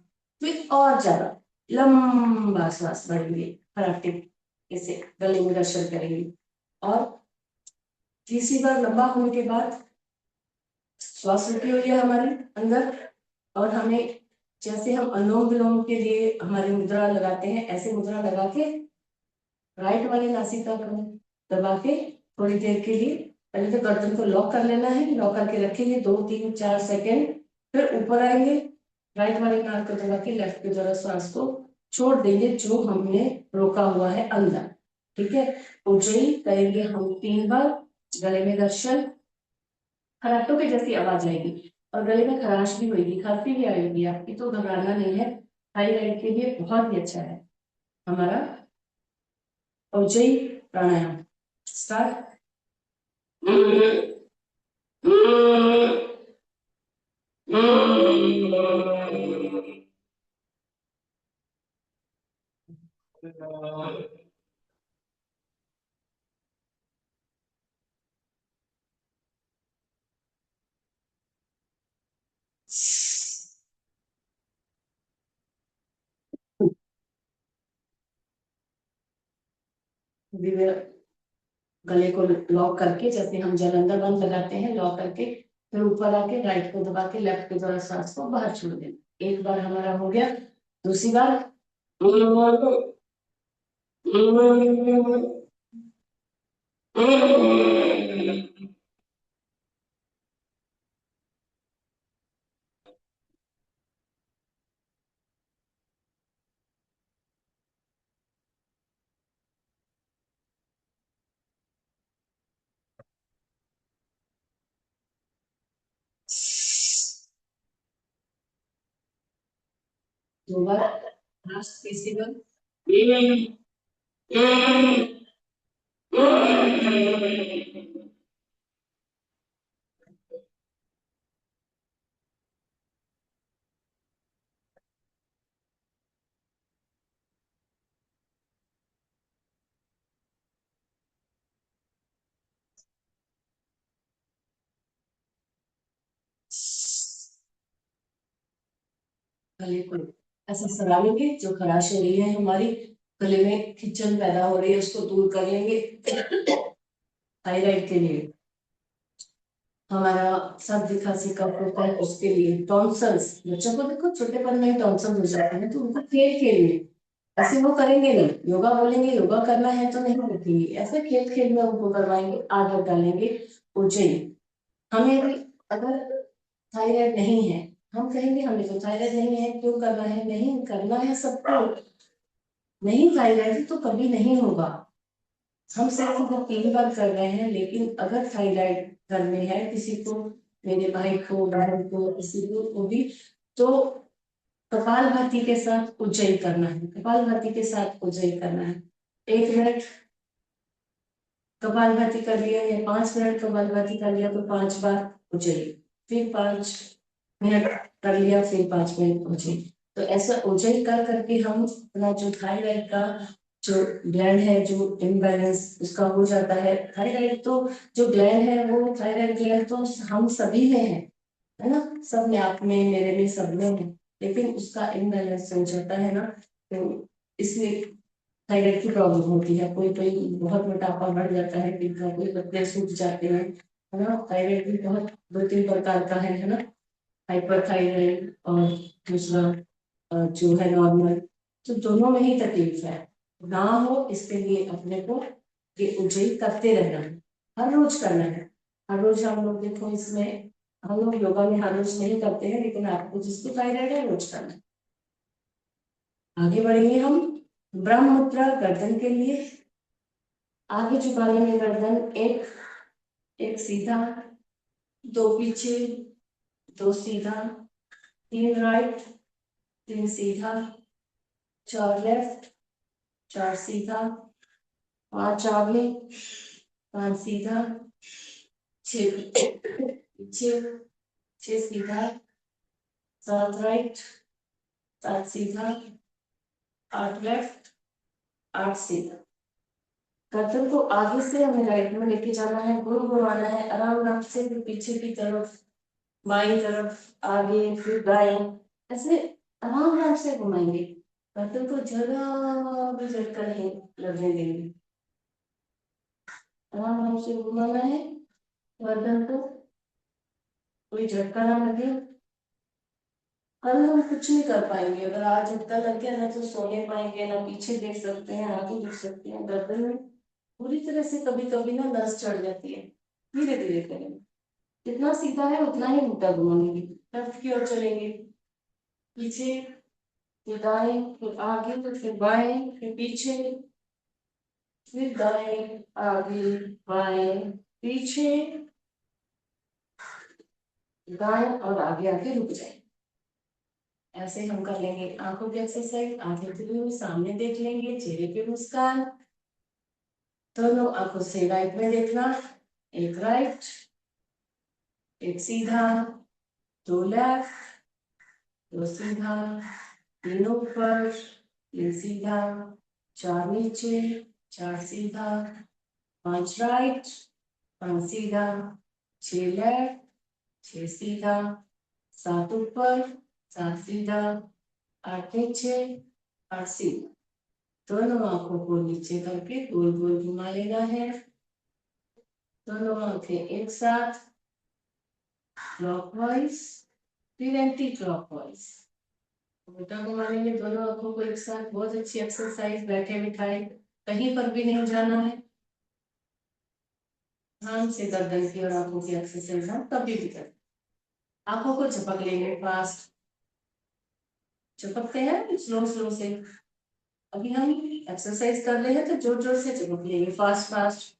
फिर और ज्यादा लंबा श्वास भरेंगे। कराटे ऐसे गले में घर्षण करेंगे। और तीसरी बार लंबा होने के बाद श्वास रुकी हुई है हमारे अंदर, और हमें जैसे हम अनुलोम विलोम के लिए हमारी मुद्रा लगाते हैं, ऐसे मुद्रा लगा के राइट वाले नासिका को दबा के थोड़ी देर के लिए पहले तो गर्दन को लॉक कर लेना है। लॉक करके रखेंगे 2 3 4 सेकेंड। फिर ऊपर आएंगे, राइट वाले नाक को दबा के लेफ्ट की तरफ श्वास को छोड़ देंगे जो हमने रोका हुआ है अंदर। ठीक है। ऊंचाई करेंगे हम 3 बार। गले में घर्षण, खराटों की जैसी आवाज आएगी और गले में खराश भी होगी, खांसी भी आएगी आपकी, तो घबराना नहीं है। थायराइड के लिए बहुत ही अच्छा है हमारा ऊंचाई प्राणायाम। स्टार्ट। गले को लॉक करके जैसे हम जलंधर बंद लगाते हैं, लॉक करके फिर ऊपर आके राइट को दबा के लेफ्ट की तरफ सांस को बाहर छोड़ देना। एक बार हमारा हो गया। दूसरी बार। दो बार। लास्ट तीसरी बार। गले को ऐसा सरा लेंगे, जो खराश हो रही है हमारी गले में खिंचन पैदा हो रही है उसको दूर कर लेंगे। थायराइड के लिए, हमारा सर्दी खांसी कफ होता है उसके लिए, टॉन्सल्स बच्चों को देखो छोटेपन में टॉन्सल्स हो जाते हैं तो उनको खेल के लिए ऐसे वो करेंगे नहीं, योगा बोलेंगे योगा करना है तो नहीं रखेंगे, ऐसे खेल खेल में उनको करवाएंगे, आदत डालेंगे उज्जैन। हमें भी अगर थायराइड नहीं है, हम कहेंगे हमें तो थायराइड नहीं है, क्यों करना है, नहीं करना है सबको। नहीं थायराइड तो कभी नहीं होगा। हम सिर्फ वो 3 बार कर रहे हैं, लेकिन अगर थायराइड करने है किसी को, मेरे भाई को, बहन को, किसी को भी, तो कपालभाति के साथ उज्जयी करना है, कपालभाति के साथ उज्जयी करना है। 1 मिनट कपालभाति कर लिया या 5 मिनट कपालभाति कर लिया तो 5 बार उज्जयी, फिर 5 मिनट कर लिया, फिर 5 मिनट उज्जयी। तो ऐसा उज्जयी कर करके हम अपना जो थायराइड का जो ग्लैंड है, जो इम्बैलेंस उसका हो जाता है। थायराइड तो जो ग्लैंड है वो थायराइड ग्लैंड तो हम सभी में है ना, सब में, आप में, मेरे में, सब में है, लेकिन उसका इम्बैलेंस हो जाता है ना, तो इसलिए थायराइड की प्रॉब्लम होती है। कोई कोई बहुत मोटापा बढ़ जाता है, कोई पतले सूख जाते हैं, है ना। थायराइड भी बहुत 2-3 प्रकार का है ना, हाइपर थायराइड और दूसरा जो है नॉर्मल। तो दोनों में ही तकलीफ है, ना हो इसके लिए अपने को ये उज्जयी करते रहना है, हर रोज करना है। हर रोज हम लोग देखो इसमें, हम लोग योगा में हर रोज नहीं करते हैं, लेकिन आपको जिसको थायराइड है रोज करना है। आगे बढ़ेंगे हम ब्रह्म मुद्रा गर्दन के लिए। आगे झुका लेंगे गर्दन, एक एक सीधा, 2 पीछे, 2 सीधा, 3 राइट, 3 सीधा, 4 लेफ्ट, 4 सीधा, 5 आगे, 5 सीधा, 6 पीछे, 6 सीधा, 7 राइट, 7 सीधा, 8 लेफ्ट, 8 सीधा। गर्दन को आगे से हमें राइट में लेके जाना है, गोल घुमाना है आराम आराम से, फिर पीछे की तरफ, बाईं तरफ, आगे, फिर दाएं, ऐसे आराम आराम से घुमाएंगे। गर्दन को जरा भी झटका नहीं लगने देंगे, आराम आराम से घुमाना है गर्दन को, कोई झटका ना लगे। कल हम कुछ नहीं कर पाएंगे, अगर आज झटका लग गया ना तो सो नहीं पाएंगे, ना पीछे देख सकते हैं, आगे देख सकते हैं। गर्दन में पूरी तरह से कभी कभी ना नस चढ़ जाती है, धीरे धीरे करेंगे, जितना सीधा है उतना ही उल्टा घुमाएंगे। लेफ्ट की ओर चलेंगे, पीछे, फिर दाएं, फिर आगे, तो फिर बाएं, फिर पीछे, फिर दाएं, आगे, बाएं, पीछे, दाएं और आगे आगे रुक जाए। ऐसे हम कर लेंगे आंखों की एक्सरसाइज। आंखें खुली हुई सामने देख लेंगे, चेहरे पे मुस्कान, दोनों आंखों से राइट में देखना, एक राइट, एक सीधा, 2 लेफ्ट, 2 सीधा, 3 ऊपर, 3 सीधा, 4 नीचे, 4 सीधा, 5 राइट, 5 सीधा, 6 लेफ्ट, 6 सीधा, 7 ऊपर, 7 सीधा, 8 नीचे, 8 सीधा। दोनों आंखों को नीचे करके गोल गोल घुमा लेना है, दोनों आंखें एक साथ, क्लॉकवाइज, फिर एंटी क्लॉकवाइज उल्टा घुमा लेंगे दोनों आंखों को एक साथ। बहुत अच्छी एक्सरसाइज, बैठे बिठाए कहीं पर भी नहीं जाना है, ध्यान से गर्दन की और आंखों की एक्सरसाइज हम कभी भी करें। आंखों को झपक लेंगे, फास्ट झपकते हैं, स्लो स्लो से। अभी हम एक्सरसाइज कर रहे हैं तो जोर जोर से झपक लेंगे, फास्ट फास्ट।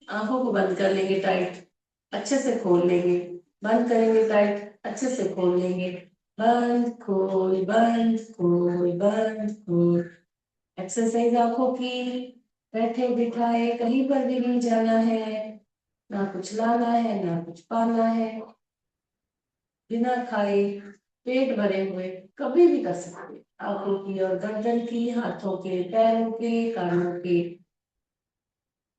आंखों को बंद कर लेंगे टाइट, अच्छे से खोल लेंगे, बंद करेंगे टाइट, अच्छे से खोल लेंगे, बंद खोल, बंद खोल, बंद खोल। एक्सरसाइज आंखों की, बैठे बिठाए कहीं पर भी नहीं जाना है, ना कुछ लाना है ना कुछ पाना है, बिना खाए, पेट भरे हुए कभी भी कर सकते हैं। आंखों की और गर्दन की, हाथों के, पैरों के, कानों के,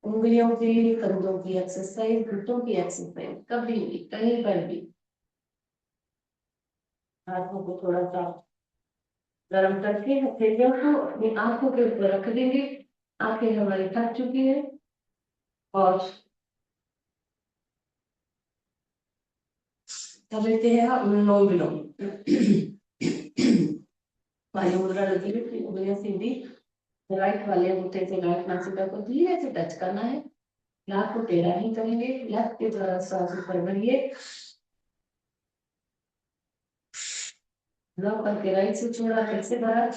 उंगलियों की, कंधों की एक्सरसाइज, घुटनों की एक्सरसाइज, कभी भी कहीं पर भी। हाथों को थोड़ा सा गर्म करके हथेलियों को अपनी आंखों के ऊपर रख देंगे। आंखें हमारी थक चुकी है और कर लेते हैं हम अनुलोम विलोम। वायु मुद्रा लगी हुई उंगलियां सीधी, राइट वाले अंगूठे से राइट नासिका को धीरे से टच करना है, नाक को टेढ़ा नहीं करेंगे, लेफ्ट के द्वारा सांस ऊपर भरिए, लो करके राइट से छोड़ा, फिर से भरा,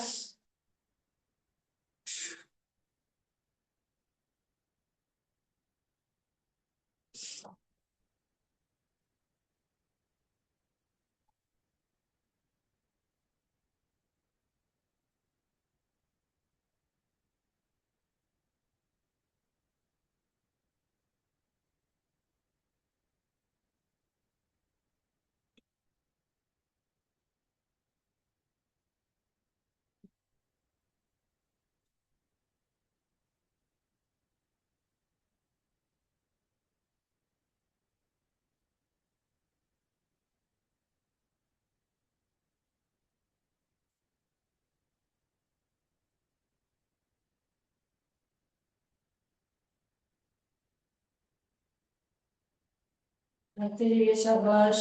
रखते रहिए, शाबाश।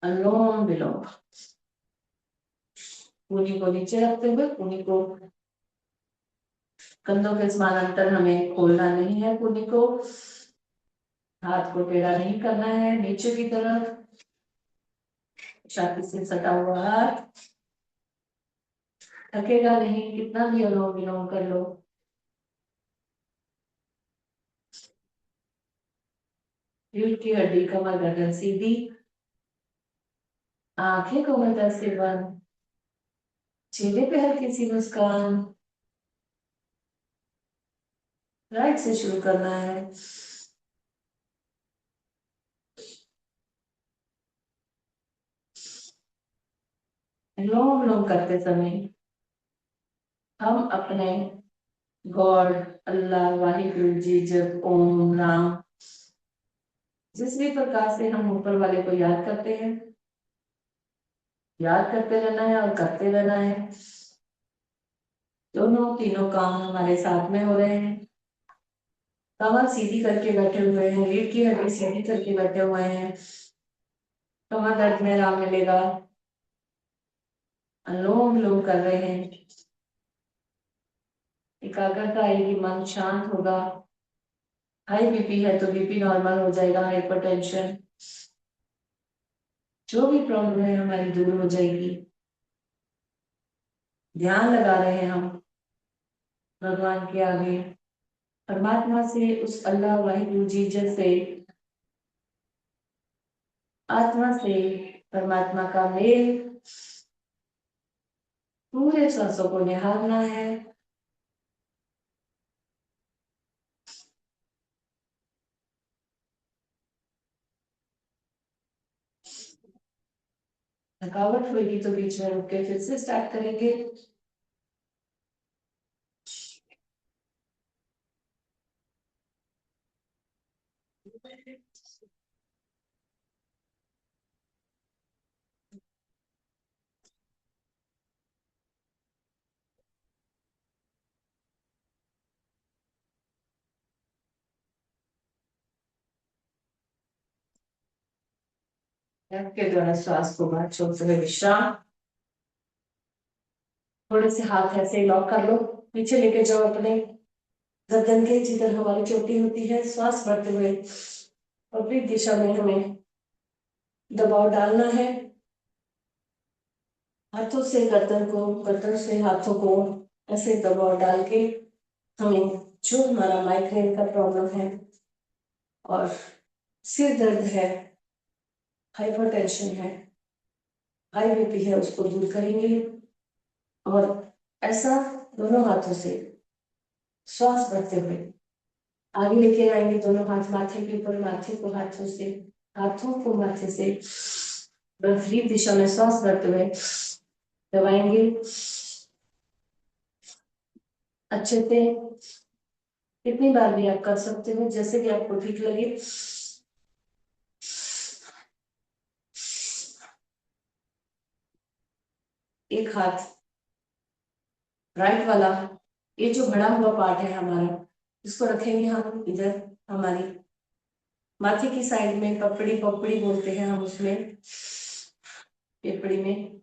अनुलोम विलोम, पूरी को नीचे रखते हुए, पूरी को कंधों के समान अंतर हमें खोलना नहीं है, पूरी को हाथ को टेढ़ा नहीं करना है, नीचे की तरफ छाती से सटा हुआ हाथ, थकेगा नहीं, कितना भी अनुलोम विलोम कर लो। रीढ़ की हड्डी, कमर गर्दन सीधी, आंखें कोमलता से बंद, चेहरे पे हल्की सी मुस्कान, राइट से शुरू करना है। अनुलोम विलोम करते समय हम अपने गॉड, अल्लाह, वाहिगुरु जी, जब ओम राम, जिस भी प्रकार से हम ऊपर वाले को याद करते हैं, याद करते रहना है और करते रहना है। दोनों तीनों काम हमारे साथ में हो रहे हैं। कमर सीधी करके बैठे हुए हैं, रीढ़ की हड्डी सीधी करके बैठे हुए हैं, कमर दर्द में आराम मिलेगा। अनुलोम विलोम कर रहे हैं, एकाग्रता आएगी, मन शांत होगा। हाई बीपी है तो बीपी नॉर्मल हो जाएगा, हाइपरटेंशन, जो भी प्रॉब्लम है हमारी दूर हो जाएगी। ध्यान लगा रहे हैं हम भगवान के आगे, परमात्मा से, उस अल्लाह वाहिगुरु जी जैसे आत्मा से परमात्मा का मेल, पूरे सांसों को निहारना है। थकावट होगी तो बीच में रुक के फिर से स्टार्ट करेंगे। नाक के द्वारा श्वास को बाहर छोड़ते हुए विश्राम। थोड़े से हाथ ऐसे लॉक कर लो, पीछे लेके जाओ अपने गर्दन के, जिधर हमारी चोटी होती है, श्वास भरते हुए विपरीत दिशा में हमें दबाव डालना है। हाथों से गर्दन को, गर्दन से हाथों को ऐसे दबाव डाल के हमें, जो हमारा माइग्रेन का प्रॉब्लम है और सिर दर्द है, हाइपरटेंशन है, हाई बीपी है, उसको दूर करेंगे। और ऐसा दोनों हाथों से श्वास भरते हुए आगे लेके आएंगे, दोनों हाथ माथे के ऊपर, माथे को हाथों से, हाथों को माथे से विपरीत दिशा में श्वास भरते हुए दबाएंगे अच्छे से। कितनी बार भी आप कर सकते हो, जैसे कि आपको ठीक लगे। एक हाथ राइट वाला, ये जो बड़ा हुआ पार्ट है हमारा, इसको रखेंगे हम इधर हमारी माथे की साइड में, पपड़ी, पपड़ी बोलते हैं हम उसमें, पेपड़ी में।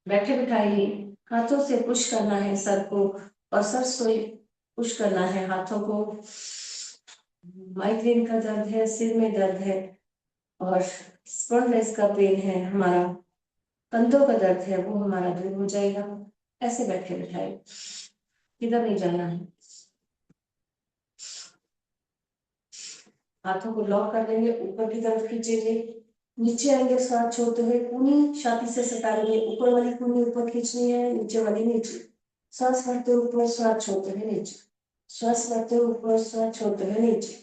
बैठे बिठाए ही हाथों से पुश करना है सर को, और सर से पुश करना है हाथों को। माइग्रेन का दर्द है, सिर में दर्द है और स्पॉन्डिलाइटिस का पेन है, हमारा कंधों का दर्द है, वो हमारा दूर हो जाएगा। ऐसे बैठे बिठाए, किधर नहीं जाना है। हाथों को लॉक कर देंगे, ऊपर की तरफ खींचेंगे, नीचे आएंगे सांस छोड़ते हुए, कूनी छाती से सटाएंगे, ऊपर वाली कूनी ऊपर खींचनी है, नीचे वाली नीचे। सांस भरते हुए ऊपर, सांस छोड़ते हुए नीचे, सांस भरते हुए ऊपर, सांस छोड़ते हुए नीचे।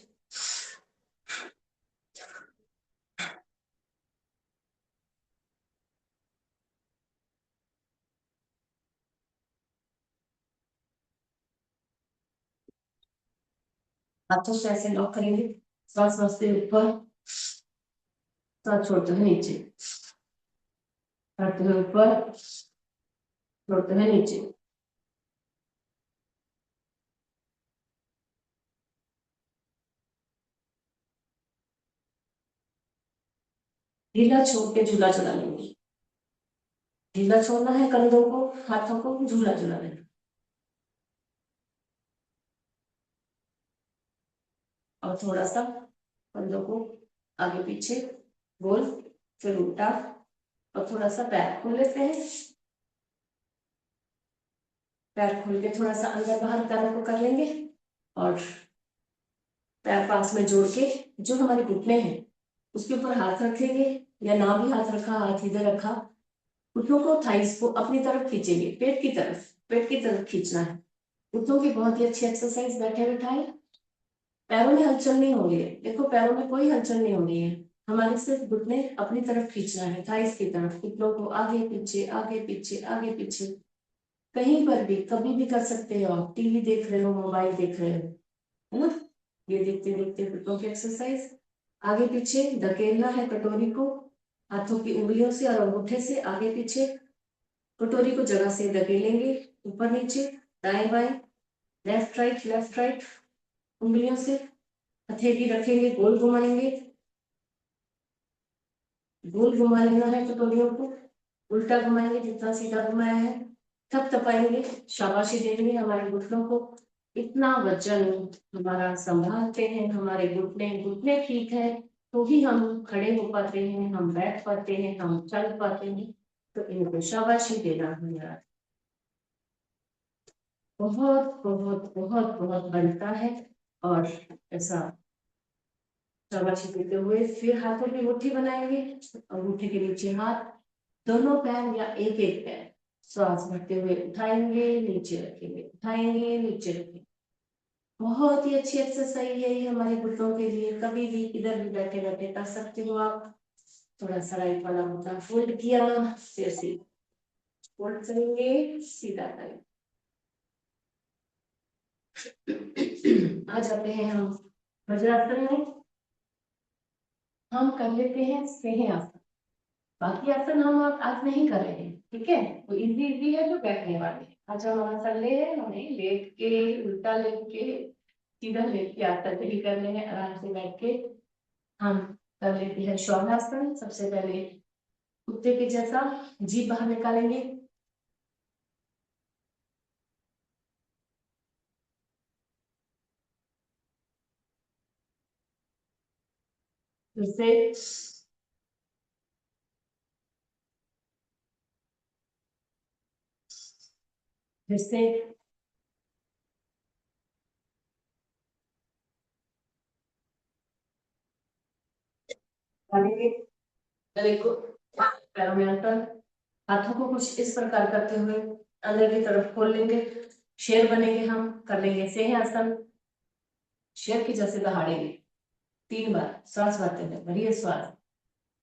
हाथों से ऐसे लॉक करेंगे, सांस भरते हुए ऊपर, सांस छोड़ते हुए नीचे, भरते हुए ऊपर, छोड़ते हुए नीचे। ढीला छोड़ के झूला झूला लेंगे, ढीला छोड़ना है कंधों को, हाथों को झूला झूला लेना। और थोड़ा सा कंधों को आगे पीछे गोल, फिर उल्टा, और थोड़ा सा पैर खोल लेते हैं। पैर खोल के थोड़ा सा अंदर बाहर पैरों को कर लेंगे, और पैर पास में जोड़ के जो हमारे घुटने हैं उसके ऊपर हाथ रखेंगे, या ना भी हाथ रखा, हाथ इधर रखा, घुटनों को, थाइस को अपनी तरफ खींचेंगे, पेट की तरफ, पेट की तरफ खींचना है। घुटनों की बहुत ही अच्छी एक्सरसाइज, बैठे बैठाए। पैरों में हलचल नहीं हो रही है, देखो पैरों में कोई हलचल नहीं हो रही है, हमारे सिर्फ घुटने अपनी तरफ खींचना है, थाइस की तरफ, घुटनों को आगे पीछे आगे पीछे आगे पीछे। कहीं पर भी कभी भी कर सकते हो आप, टीवी देख रहे हो, मोबाइल देख रहे हो, है ना। ये देखते देखते घुटनों की एक्सरसाइज। आगे पीछे धकेलना है कटोरी को, हाथों की उंगलियों से और अंगूठे से आगे पीछे, कटोरी को जगह से धकेलेंगे, ऊपर नीचे, दाएं बाएं, लेफ्ट राइट, उंगलियों से हथेली रखेंगे, गोल घुमाएंगे, गोल घुमा लेना है कटोरियों को, उल्टा घुमाएंगे जितना सीधा घुमाया है, थप थपाएंगे, शाबाशी देंगे हमारे घुटनों को। इतना वजन हमारा संभालते हैं हमारे घुटने, घुटने ठीक है तो ही हम खड़े हो पाते हैं, हम बैठ पाते हैं, हम चल पाते हैं। तो इनको शाबाशी देना हमारा बहुत बहुत बहुत बहुत बनता है। और ऐसा शाबाशी देते हुए फिर हाथों की मुट्ठी बनाएंगे, और मुट्ठी के नीचे हाथ, दोनों पैर या एक एक पैर, श्वास भरते हुए उठाएंगे, नीचे रखेंगे, उठाएंगे, नीचे रखेंगे। बहुत ही अच्छी एक्सरसाइज है ये हमारे घुटनों के लिए, कभी भी इधर भी बैठे बैठे कर सकते हो आप। थोड़ा सा राइट वाला घुटना फोल्ड किया, फिर से फोल्ड करेंगे, सीधा करेंगे। आ जाते हैं हम वज्रासन में। हम कर लेते हैं स्नेह आसन, बाकी आसन हम आज नहीं कर रहे हैं, ठीक है। तो इजी इजी है जो बैठने वाले हैं। आज हमारा संडे है, हमें लेट के, उल्टा लेट के, सीधा लेट के आसन नहीं करने हैं, आराम से बैठ के हम कर लेते हैं श्वासासन। सबसे पहले कुत्ते के जैसा जीभ बाहर निकालेंगे, फिर से फिर से डालेंगे, गले को पैरों में अंतर, हाथों को कुछ इस प्रकार करते हुए अंदर की तरफ खोल लेंगे, शेर बनेंगे, हम कर लेंगे सेह आसन। शेर की जैसे दहाड़ेंगे 3 बार, श्वास भरते हुए, भरिए श्वास,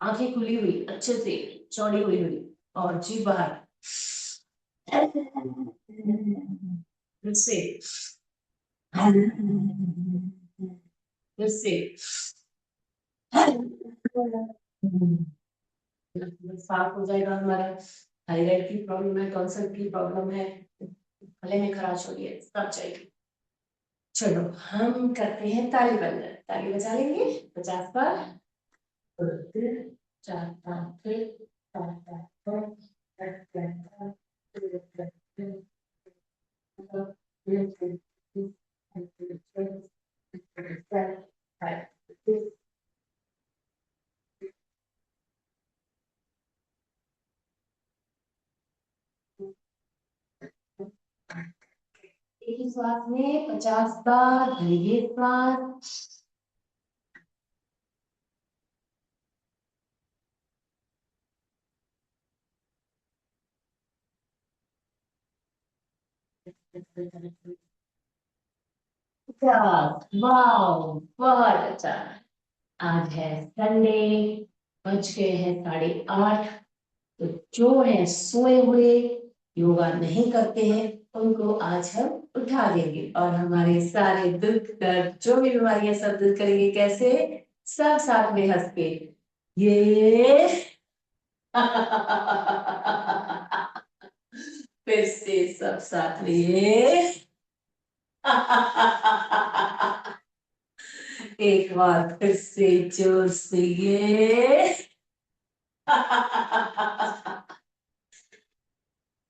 आंखें खुली हुई अच्छे से, चौड़ी हुई हुई, और जीभ बाहर, फिर से, फिर से, साफ हो जाएगा हमारा। थायराइड की प्रॉब्लम है, टॉन्सिल की प्रॉब्लम है, गले में खराश हो रही है, सब जाएगी। चलो हम करते हैं ताली बंद, ताली बजा लेंगे 50 बार। 1 2 3 4 5 6 7 8 9 एक ही श्वास में 50 बार भरिए श्वास। वाह, बहुत अच्छा। आज है संडे, बज गए हैं 8:30। तो जो है सोए हुए, योगा नहीं करते हैं, उनको आज हम उठा देंगे और हमारे सारे दुख दर्द जो भी बीमारियां सब दूर करेंगे। कैसे? सब साथ में हंस के। ये फिर से सब साथ में ये एक बार फिर से जोर से ये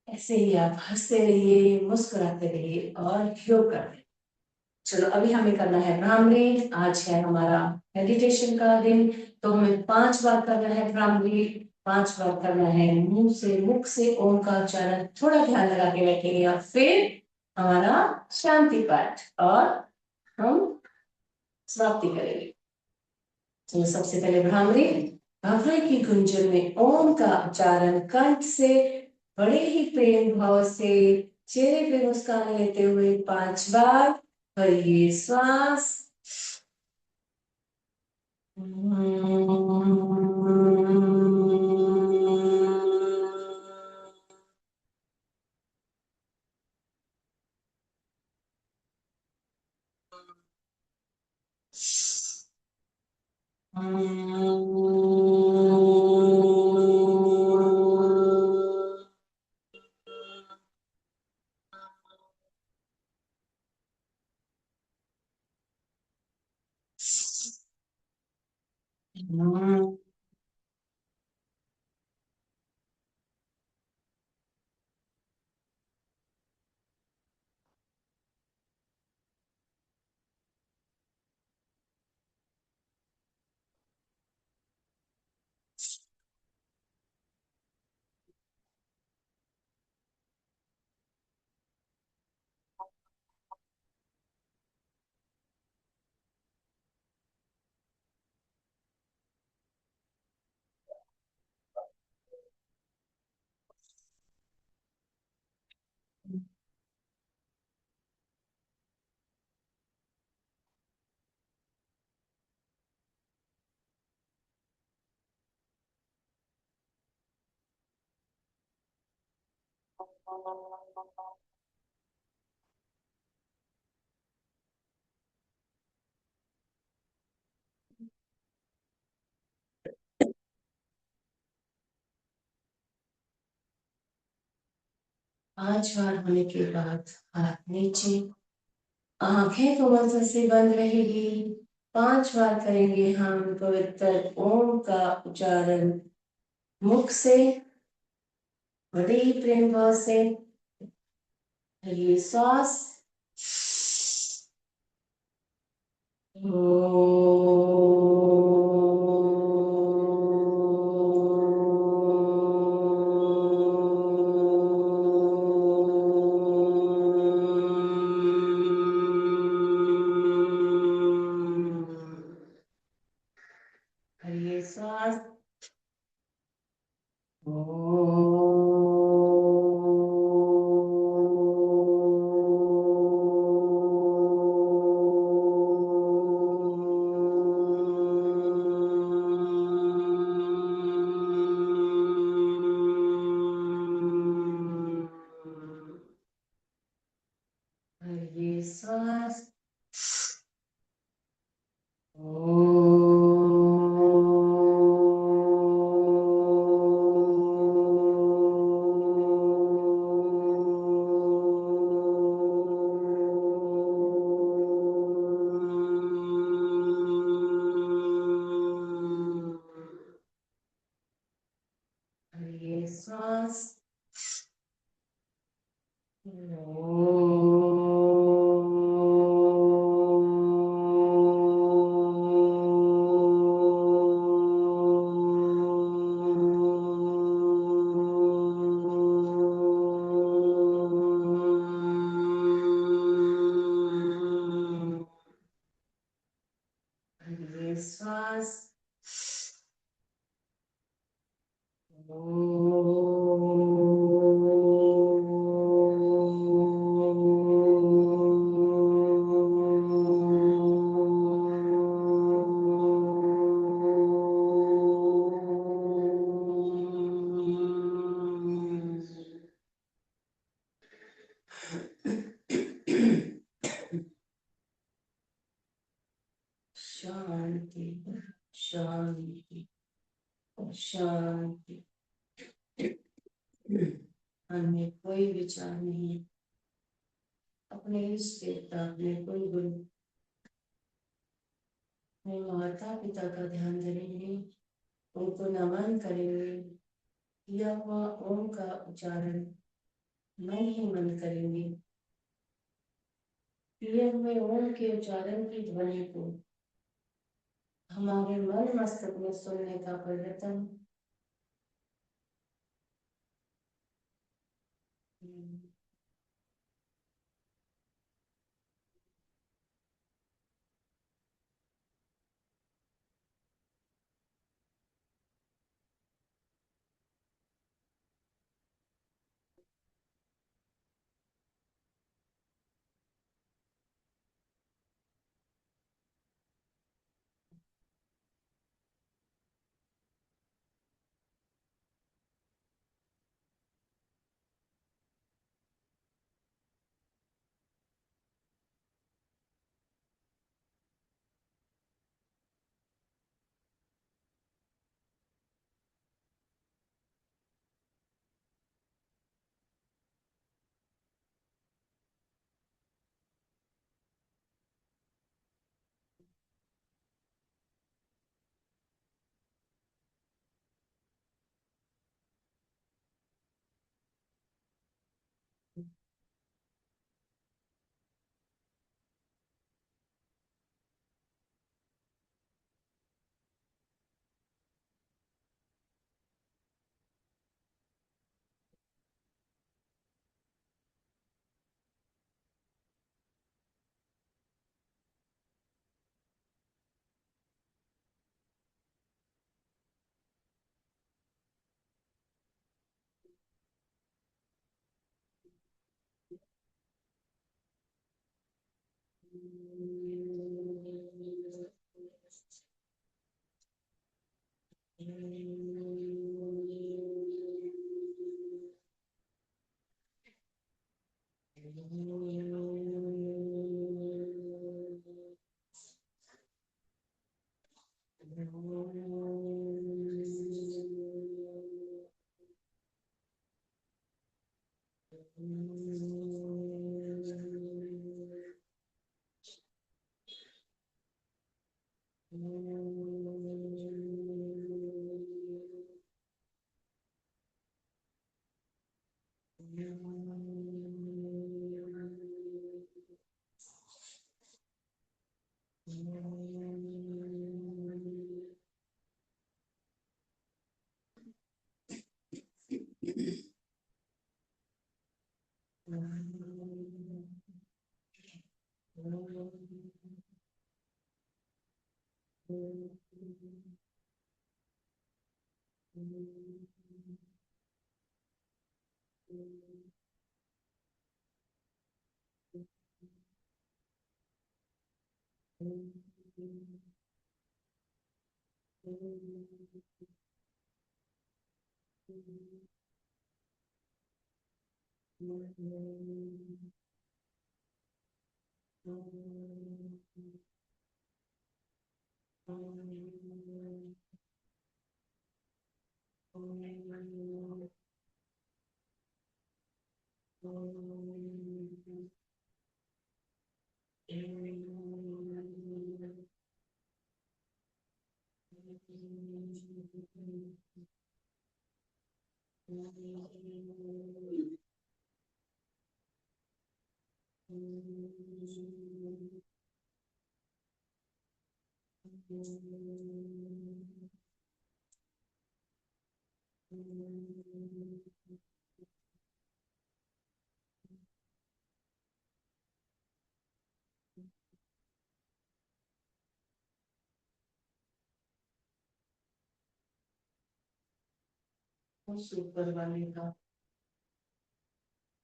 ऐसे ही आप हंसते रहिए, मुस्कुराते रहिए और योग करते रहिए। चलो अभी हमें करना है भ्रामरी। आज है हमारा मेडिटेशन का दिन, तो हमें 5 बार करना है भ्रामरी। 5 बार करना है मुख से ओम का उच्चारण। थोड़ा ध्यान लगा के बैठेंगे और फिर हमारा शांति पाठ और हम समाप्ति करेंगे। तो सबसे पहले भ्रामरी। भ्रामरी की गुंजन में ओम का उच्चारण कंठ से बड़े ही प्रेम भाव से चेहरे पे मुस्कान लेते हुए 5 बार भरिए श्वास। पांच बार होने के बाद हाथ नीचे, आंखें कोमल से बंद रहेगी। 5 बार करेंगे हम पवित्र ओम का उच्चारण मुख से बड़े ही प्रेम भाव से। ये श्वास। ये श्वास। ये श्वास। ये श्वास। सांस। शांति शांति शांति। हमें कोई विचार नहीं, अपने इष्ट देवता, अपने कोई गुरु, अपने माता पिता का ध्यान करेंगे, उनको नमन करेंगे। किया हुआ ओम का उच्चारण मन ही मन करेंगे। किए हुए ओम के उच्चारण की ध्वनि को हमारे मन मस्तक में सुनने का प्रयत्न। उस ऊपर वाले का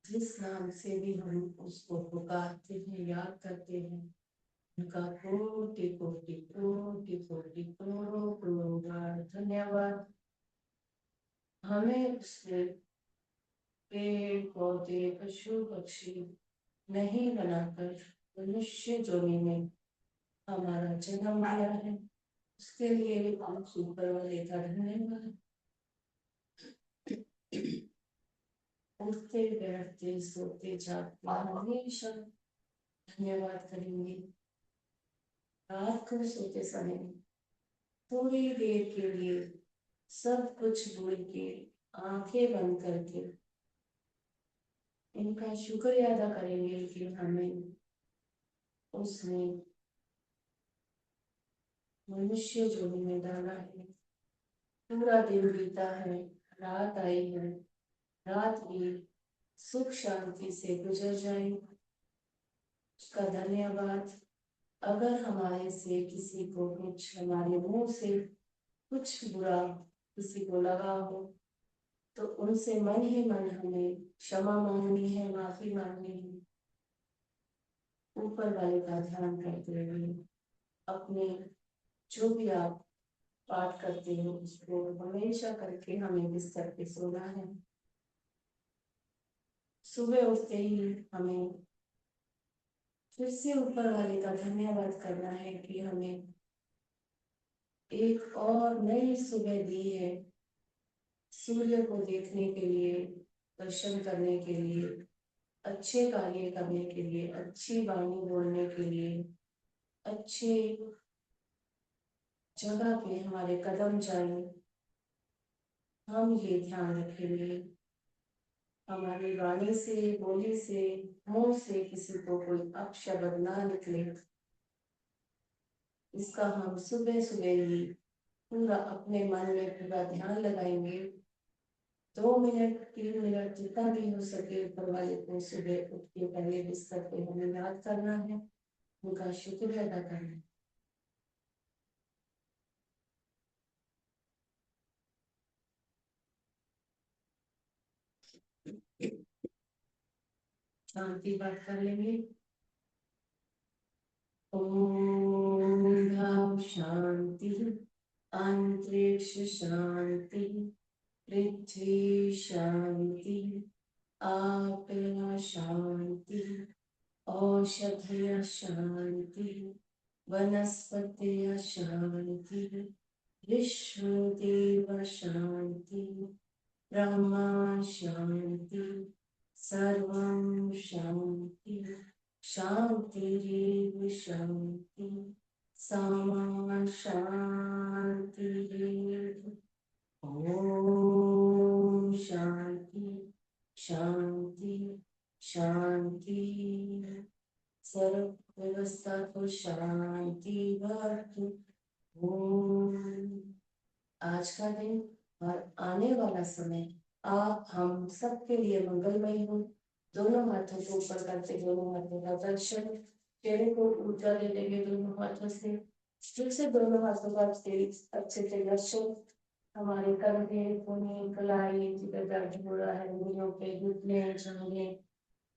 जिस नाम से भी हम उसको पुकारते हैं, याद करते हैं, उनका कोटि कोटि कोटि कोटि करोड़ों करोड़ों बार धन्यवाद। हमें उसने पेड़ पौधे पशु पक्षी नहीं बनाकर मनुष्य जोनी में हमारा जन्म दिया है, उसके लिए उस ऊपर वाले का धन्यवाद। उठते बैठते सोते जागते हमेशा धन्यवाद करेंगे। रात को सोते समय थोड़ी देर के लिए सब कुछ भूल के आंखें बंद करके इनका शुक्रिया अदा करेंगे कि हमें उसने मनुष्य जोड़ी में डाला है। पूरा दिन बीता है, रात आई है, रात भी सुख शांति से गुजर जाए, उसका धन्यवाद। अगर हमारे से किसी को कुछ, हमारे मुंह से कुछ बुरा किसी को लगा हो तो उनसे मन ही मन हमें क्षमा मांगनी है, माफी मांगनी है। ऊपर वाले का ध्यान करते हुए अपने जो भी आप पाठ करते हो उसको हमेशा करके हमें बिस्तर पे सोना है। सुबह उठते ही हमें फिर से ऊपर वाले का धन्यवाद करना है कि हमें एक और नई सुबह दी है, सूर्य को देखने के लिए, दर्शन करने के लिए, अच्छे कार्य करने के लिए, अच्छी वाणी बोलने के लिए, अच्छे जगह पे हमारे कदम जाए। हम ये ध्यान रखेंगे हमारी वाणी से, बोली से, मुंह से किसी को कोई अपशब्द ना निकले। इसका हम सुबह सुबह ही पूरा अपने मन में पूरा ध्यान लगाएंगे। 2 मिनट 3 मिनट जितना भी हो सके ऊपर वाले को सुबह उठ के पहले बिस्तर पे हमें याद करना है, उनका शुक्रिया अदा करना है। शांति बात कर लेंगे। ओम शांति, अंतरिक्ष शांति, पृथ्वी शांति, आप शांति, औषधय शांति, वनस्पति शांति, विश्वदेव शांति, ब्रह्मा शांति, सर्वं शांति, शांतिरेव शांति, सामा शांतिरेव। ओम शांति शांति शांति। सर्व व्यवस्था को शांति बरतू। ओम। आज का दिन और आने वाला समय आप हम सबके लिए मंगलमय हो। दोनों हाथों को ऊपर करते, दोनों हाथों का दर्शन, चेहरे को ऊंचा ले लेंगे दोनों हाथों से, फिर से दोनों हाथों का अच्छे से दर्शन। हमारे कंधे, कोहनी, कलाई, जिधर दर्द हो रहा है, उंगलियों पे, घुटने, जांघें,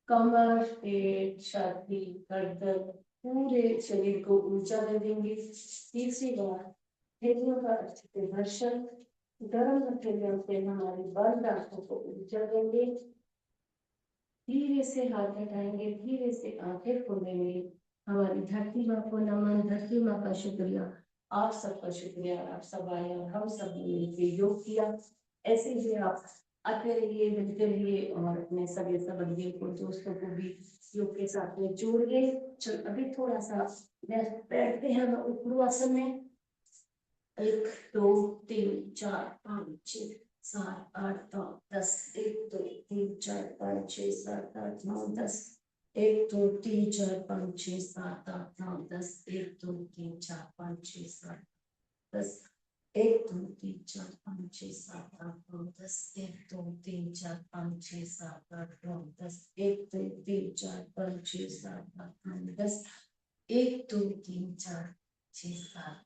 कमर, पेट, छाती, गर्दन, पूरे शरीर को ऊंचा ले देंगे। तीसरी बार हृदयों का अच्छे से दर्शन, गर्म हथेलियों से हमारी बंद आंखों को ऊंचा देंगे। धीरे से हाथ हटाएंगे, धीरे से आंखें खोलेंगे। हमारी धरती माँ को नमन, धरती माँ का शुक्रिया, आप सबका शुक्रिया। आप सब आए और हम सब ने मिलकर योग किया। ऐसे ही आप आते रहिए, मिलते रहिए और अपने सभी संबंधियों को, दोस्तों को भी योग के साथ में जोड़िए। चल अभी थोड़ा सा बैठते हैं उपरू आसन में। 1 2 3 4 5 6 7 8 9 10। 1 2 3 4 5 6 7 8 9 10। 1 2 3 4 5 6 7 8 9 10। 1 2 3 4 5 6 7 10। 1 2 3 4 5 6 7 8 9 10। 1 2 3 4 5 6 7 8 9 10। 1 2 3 4 5 6 7 8 9 10। 1 2 3 4 6 7